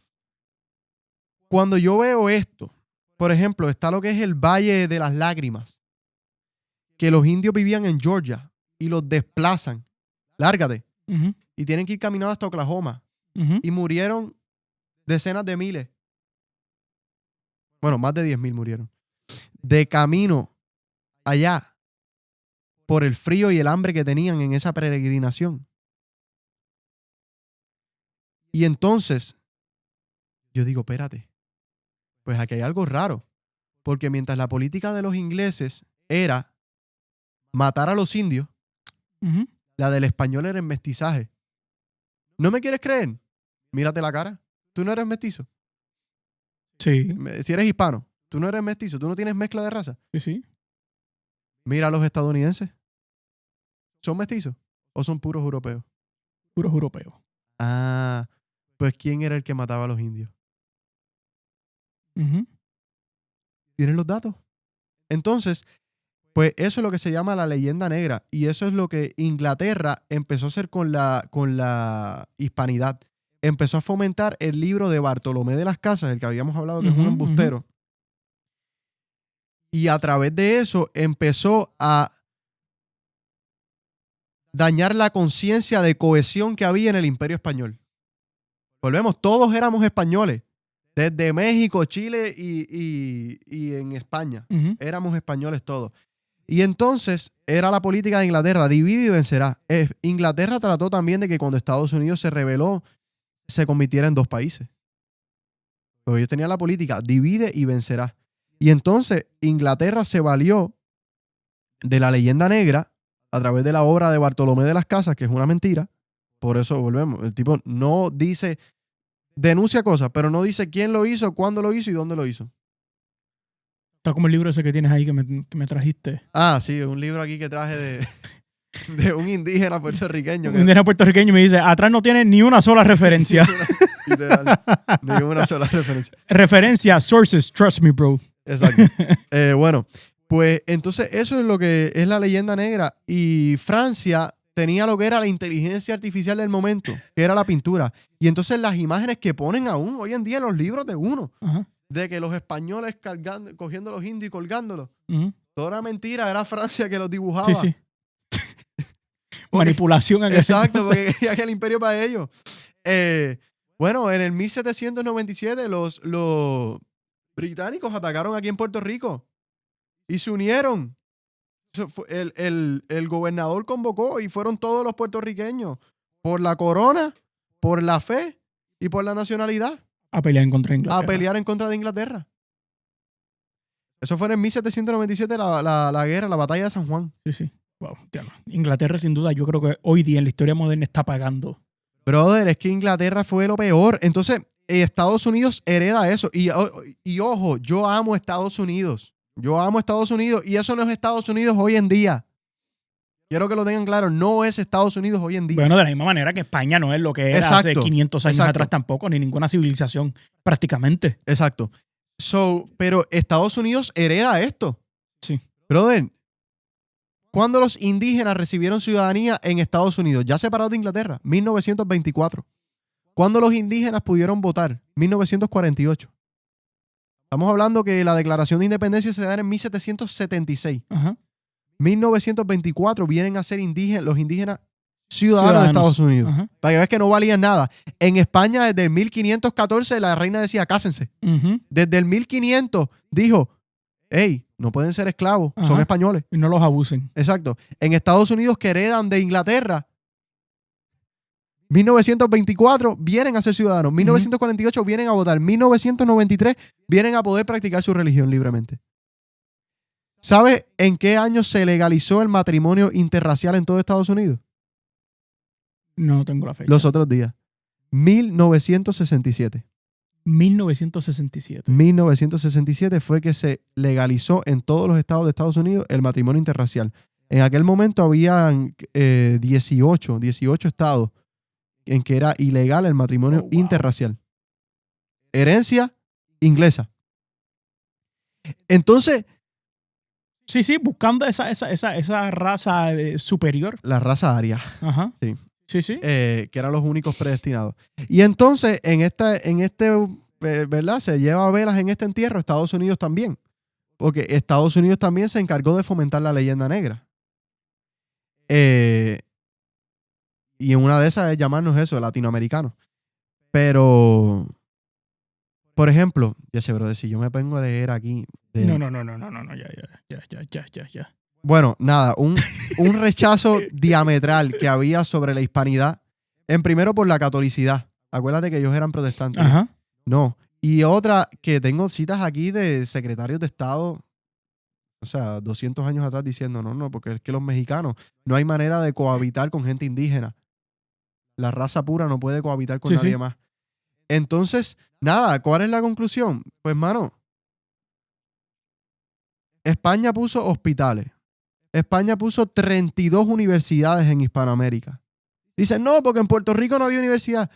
cuando yo veo esto, por ejemplo, está lo que es el Valle de las Lágrimas, que los indios vivían en Georgia y los desplazan. Lárgate. Uh-huh. Y tienen que ir caminando hasta Oklahoma. Uh-huh. Y murieron decenas de miles. Bueno, más de 10,000 murieron. De camino allá por el frío y el hambre que tenían en esa peregrinación. Y entonces, yo digo, espérate, pues aquí hay algo raro. Porque mientras la política de los ingleses era matar a los indios, Uh-huh. la del español era el mestizaje. ¿No me quieres creer? Mírate la cara. Tú no eres mestizo. Sí. Si eres hispano, tú no eres mestizo. Tú no tienes mezcla de raza. Sí. Mira a los estadounidenses. ¿Son mestizos o son puros europeos? Puros europeos. Ah, pues ¿quién era el que mataba a los indios? Uh-huh. ¿Tienen los datos? Entonces, pues eso es lo que se llama la leyenda negra. Y eso es lo que Inglaterra empezó a hacer con la hispanidad. Empezó a fomentar el libro de Bartolomé de las Casas, el que habíamos hablado que es un embustero. Y a través de eso empezó a dañar la conciencia de cohesión que había en el Imperio Español. Volvemos, todos éramos españoles. Desde México, Chile y en España. Uh-huh. Éramos españoles todos. Y entonces era la política de Inglaterra, divide y vencerá. Inglaterra trató también de que cuando Estados Unidos se rebeló, se convirtiera en dos países. Pero ellos tenían la política, divide y vencerá. Y entonces Inglaterra se valió de la leyenda negra a través de la obra de Bartolomé de las Casas, que es una mentira. Por eso volvemos. El tipo no dice, denuncia cosas, pero no dice quién lo hizo, cuándo lo hizo y dónde lo hizo. Está como el libro ese que tienes ahí que me trajiste. Ah, sí, un libro aquí que traje de un indígena puertorriqueño. Un indígena puertorriqueño me dice, atrás no tiene ni una sola referencia. Literal, ni una sola referencia. Referencia, sources, trust me, bro. Exacto. Bueno, pues entonces eso es lo que es la leyenda negra. Y Francia tenía lo que era la inteligencia artificial del momento, que era la pintura. Y entonces las imágenes que ponen aún hoy en día en los libros de uno, Ajá. de que los españoles cogiendo a los indios y colgándolos, Uh-huh. todo era mentira, era Francia que los dibujaba. Sí, sí. Manipulación. Exacto, porque quería que el imperio para ellos. Bueno, en el 1797 los británicos atacaron aquí en Puerto Rico y se unieron. El gobernador convocó y fueron todos los puertorriqueños por la corona, por la fe y por la nacionalidad A pelear en contra de Inglaterra. a pelear en contra de Inglaterra. Eso fue en 1797 la guerra, la batalla de San Juan. Sí, sí. Wow, diablo. Inglaterra, sin duda, yo creo que hoy día en la historia moderna está pagando. Brother, es que Inglaterra fue lo peor. Entonces, Estados Unidos hereda eso. Y ojo, yo amo Estados Unidos. Yo amo Estados Unidos. Y eso no es Estados Unidos hoy en día. Quiero que lo tengan claro. No es Estados Unidos hoy en día. Bueno, de la misma manera que España no es lo que era hace 500 años atrás tampoco, ni ninguna civilización prácticamente. Exacto. Pero Estados Unidos hereda esto. Sí. Brother, ¿cuándo los indígenas recibieron ciudadanía en Estados Unidos? Ya separados de Inglaterra, 1924. ¿Cuándo los indígenas pudieron votar? 1948. Estamos hablando que la Declaración de Independencia se da en 1776. Ajá. 1924 vienen a ser los indígenas ciudadanos de Estados Unidos. Ajá. Para que veas que no valían nada. En España, desde el 1514, la reina decía, cásense. Ujú. Desde el 1500 dijo, hey, no pueden ser esclavos, son Ajá. españoles. Y no los abusen. Exacto. En Estados Unidos, que heredan de Inglaterra, 1924 vienen a ser ciudadanos. 1948 vienen a votar. 1993 vienen a poder practicar su religión libremente. ¿Sabe en qué año se legalizó el matrimonio interracial en todo Estados Unidos? No tengo la fecha. Los otros días. 1967. 1967. 1967 fue que se legalizó en todos los estados de Estados Unidos el matrimonio interracial. En aquel momento habían 18 estados en que era ilegal el matrimonio wow. interracial. Herencia inglesa. Entonces, Sí, buscando esa raza superior. la raza aria, Ajá. Sí. Sí. que eran los únicos predestinados. Y entonces, ¿verdad? Se lleva velas en este entierro Estados Unidos también. Porque Estados Unidos también se encargó de fomentar la leyenda negra. Y en una de esas es llamarnos eso, latinoamericanos. Pero, por ejemplo, bro, si yo me pongo a leer aquí. No, ya. Bueno, nada, un rechazo diametral que había sobre la hispanidad. En primero por la catolicidad. Acuérdate que ellos eran protestantes. Ajá. No. Y otra que tengo citas aquí de secretarios de Estado, o sea, 200 años atrás diciendo, no, porque es que los mexicanos no hay manera de cohabitar con gente indígena. La raza pura no puede cohabitar con nadie más. Entonces, nada, ¿cuál es la conclusión? Pues, mano, España puso hospitales. España puso 32 universidades en Hispanoamérica. Dicen, no, porque en Puerto Rico no había universidad.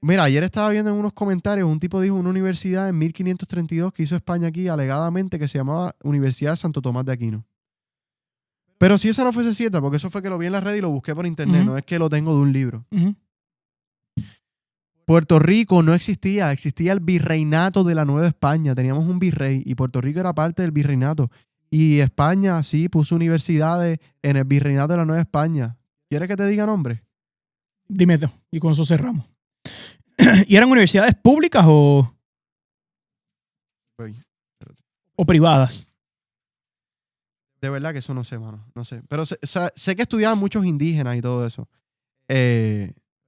Mira, ayer estaba viendo en unos comentarios, un tipo dijo una universidad en 1532 que hizo España aquí, alegadamente, que se llamaba Universidad de Santo Tomás de Aquino. Pero si esa no fuese cierta, porque eso fue que lo vi en la red y lo busqué por internet, no es que lo tengo de un libro. Puerto Rico no existía el virreinato de la Nueva España. Teníamos un virrey y Puerto Rico era parte del virreinato. Y España sí puso universidades en el virreinato de la Nueva España. ¿Quieres que te diga nombre? Dime tú, y con eso cerramos. ¿Y eran universidades públicas o privadas? De verdad que eso no sé, mano. No sé. Pero sé que estudiaban muchos indígenas y todo eso.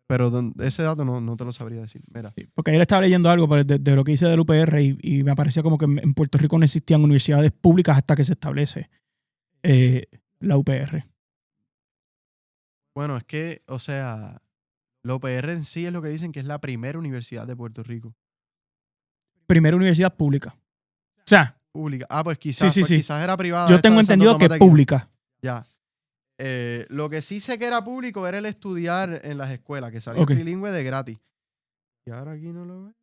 Pero ese dato no te lo sabría decir. Mira. Sí, porque ayer estaba leyendo algo de lo que dice del UPR y me parecía como que en Puerto Rico no existían universidades públicas hasta que se establece la UPR. Bueno, es que, o sea, la UPR en sí es lo que dicen que es la primera universidad de Puerto Rico. Primera universidad pública. O sea. Pública. Ah, pues quizás, sí. Quizás era privada. Yo tengo entendido que es pública. Ya. Lo que sí sé que era público era el estudiar en las escuelas, que salía trilingüe de gratis. Y ahora aquí no lo veo.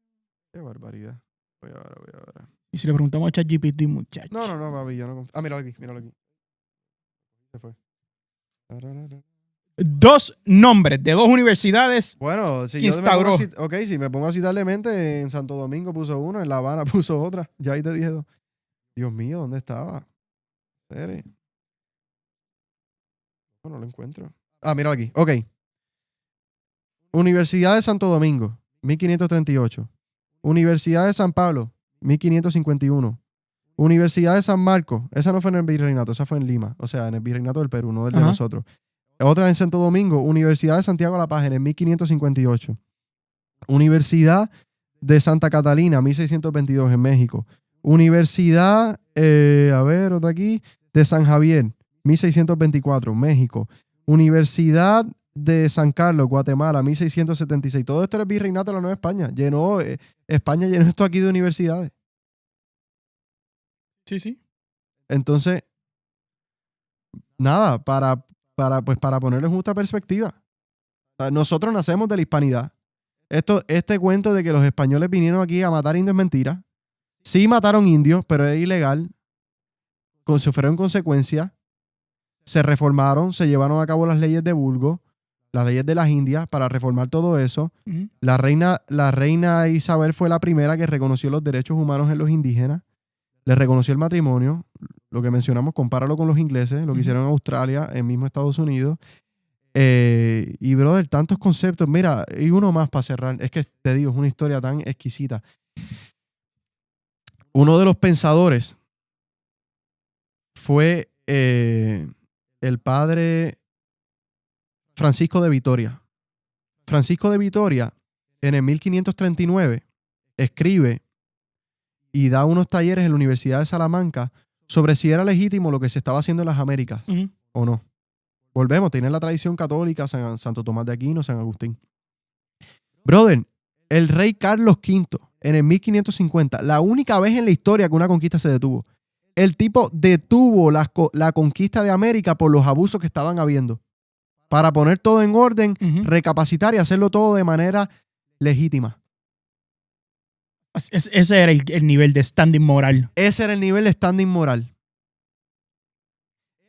Qué barbaridad. Voy a ver. Y si le preguntamos a ChatGPT, muchacho. No, papi, yo no. Ah, míralo aquí. Se fue. 2 nombres de 2 universidades. Bueno, si que yo instauró. si me pongo a citarle mente, en Santo Domingo puso uno, en La Habana puso otra. Ya ahí te dije 2. Dios mío, ¿dónde estaba? ¿Serio? No lo encuentro. Ah, míralo aquí. Ok. Universidad de Santo Domingo, 1538. Universidad de San Pablo, 1551. Universidad de San Marcos, esa no fue en el virreinato, esa fue en Lima, o sea, en el virreinato del Perú, no del de nosotros. Otra en Santo Domingo, Universidad de Santiago la Paz, en 1558. Universidad de Santa Catalina, 1622, en México. Universidad, otra aquí, de San Javier, 1624, México. Universidad de San Carlos, Guatemala, 1676. Todo esto era el virreinato de la Nueva España. España llenó esto aquí de universidades. Sí. Entonces, nada, para ponerlo en justa perspectiva. Nosotros nacemos de la hispanidad. Este cuento de que los españoles vinieron aquí a matar indios es mentira. Sí mataron indios, pero era ilegal. Sufrieron consecuencias. Se reformaron, se llevaron a cabo las leyes de Burgos, las leyes de las Indias para reformar todo eso. La reina Isabel fue la primera que reconoció los derechos humanos en los indígenas. Les reconoció el matrimonio, lo que mencionamos, compáralo con los ingleses, lo que hicieron en Australia, en mismo Estados Unidos. Y, brother, tantos conceptos. Mira, y uno más para cerrar. Es que te digo, es una historia tan exquisita. Uno de los pensadores fue el padre Francisco de Vitoria. Francisco de Vitoria, en el 1539, escribe y da unos talleres en la Universidad de Salamanca sobre si era legítimo lo que se estaba haciendo en las Américas o no. Volvemos, tiene la tradición católica, Santo Tomás de Aquino, San Agustín. Brother, el rey Carlos V, en el 1550, la única vez en la historia que una conquista se detuvo, el tipo detuvo la conquista de América por los abusos que estaban habiendo. Para poner todo en orden, recapacitar y hacerlo todo de manera legítima. Ese era el nivel de standing moral. Ese era el nivel de standing moral.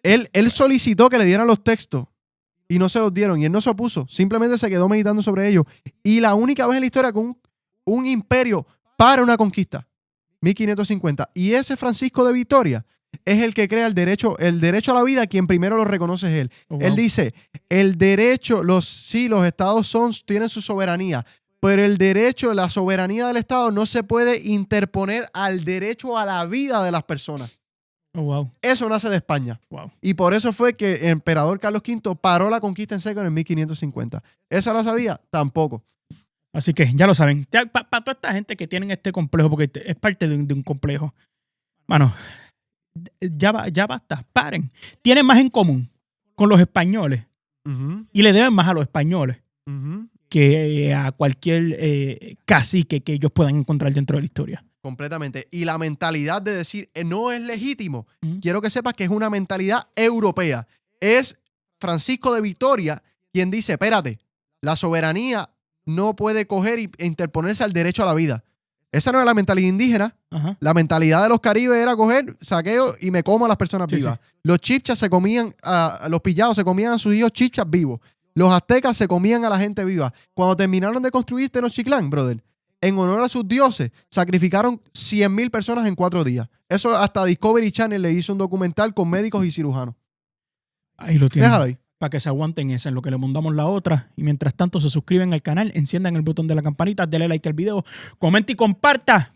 Él solicitó que le dieran los textos y no se los dieron. Y él no se opuso. Simplemente se quedó meditando sobre ellos. Y la única vez en la historia que un imperio para una conquista. 1550. Y ese Francisco de Vitoria es el que crea el derecho a la vida. Quien primero lo reconoce es él. Oh, wow. Él dice, el derecho, los estados tienen su soberanía. Pero el derecho, la soberanía del Estado no se puede interponer al derecho a la vida de las personas. Oh, wow. Eso nace de España. Wow. Y por eso fue que el emperador Carlos V paró la conquista en seco en el 1550. ¿Esa la sabía? Tampoco. Así que ya lo saben. Para toda esta gente que tienen este complejo, porque es parte de un complejo, mano, ya basta, paren. Tienen más en común con los españoles y le deben más a los españoles que a cualquier cacique que ellos puedan encontrar dentro de la historia. Completamente. Y la mentalidad de decir no es legítimo, quiero que sepas que es una mentalidad europea. Es Francisco de Vitoria quien dice, espérate, la soberanía no puede coger e interponerse al derecho a la vida. Esa no es la mentalidad indígena. Ajá. La mentalidad de los caribes era coger, saqueo y me como a las personas vivas. Sí. Los chichas se comían, los pillados se comían a sus hijos chichas vivos. Los aztecas se comían a la gente viva. Cuando terminaron de construir Tenochtitlán, brother, en honor a sus dioses, sacrificaron 100,000 personas en 4 días. Eso hasta Discovery Channel le hizo un documental con médicos y cirujanos. Ahí lo tienen. Déjalo ahí. Para que se aguanten esa, en lo que le mandamos la otra. Y mientras tanto, se suscriben al canal, enciendan el botón de la campanita, denle like al video, comenta y comparta.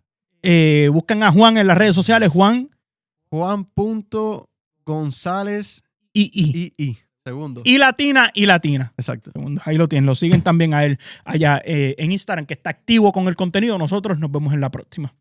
Buscan a Juan en las redes sociales. Juan.González I. Segundo. Y latina. Exacto. Segundo. Ahí lo tienen. Lo siguen también a él allá en Instagram, que está activo con el contenido. Nosotros nos vemos en la próxima.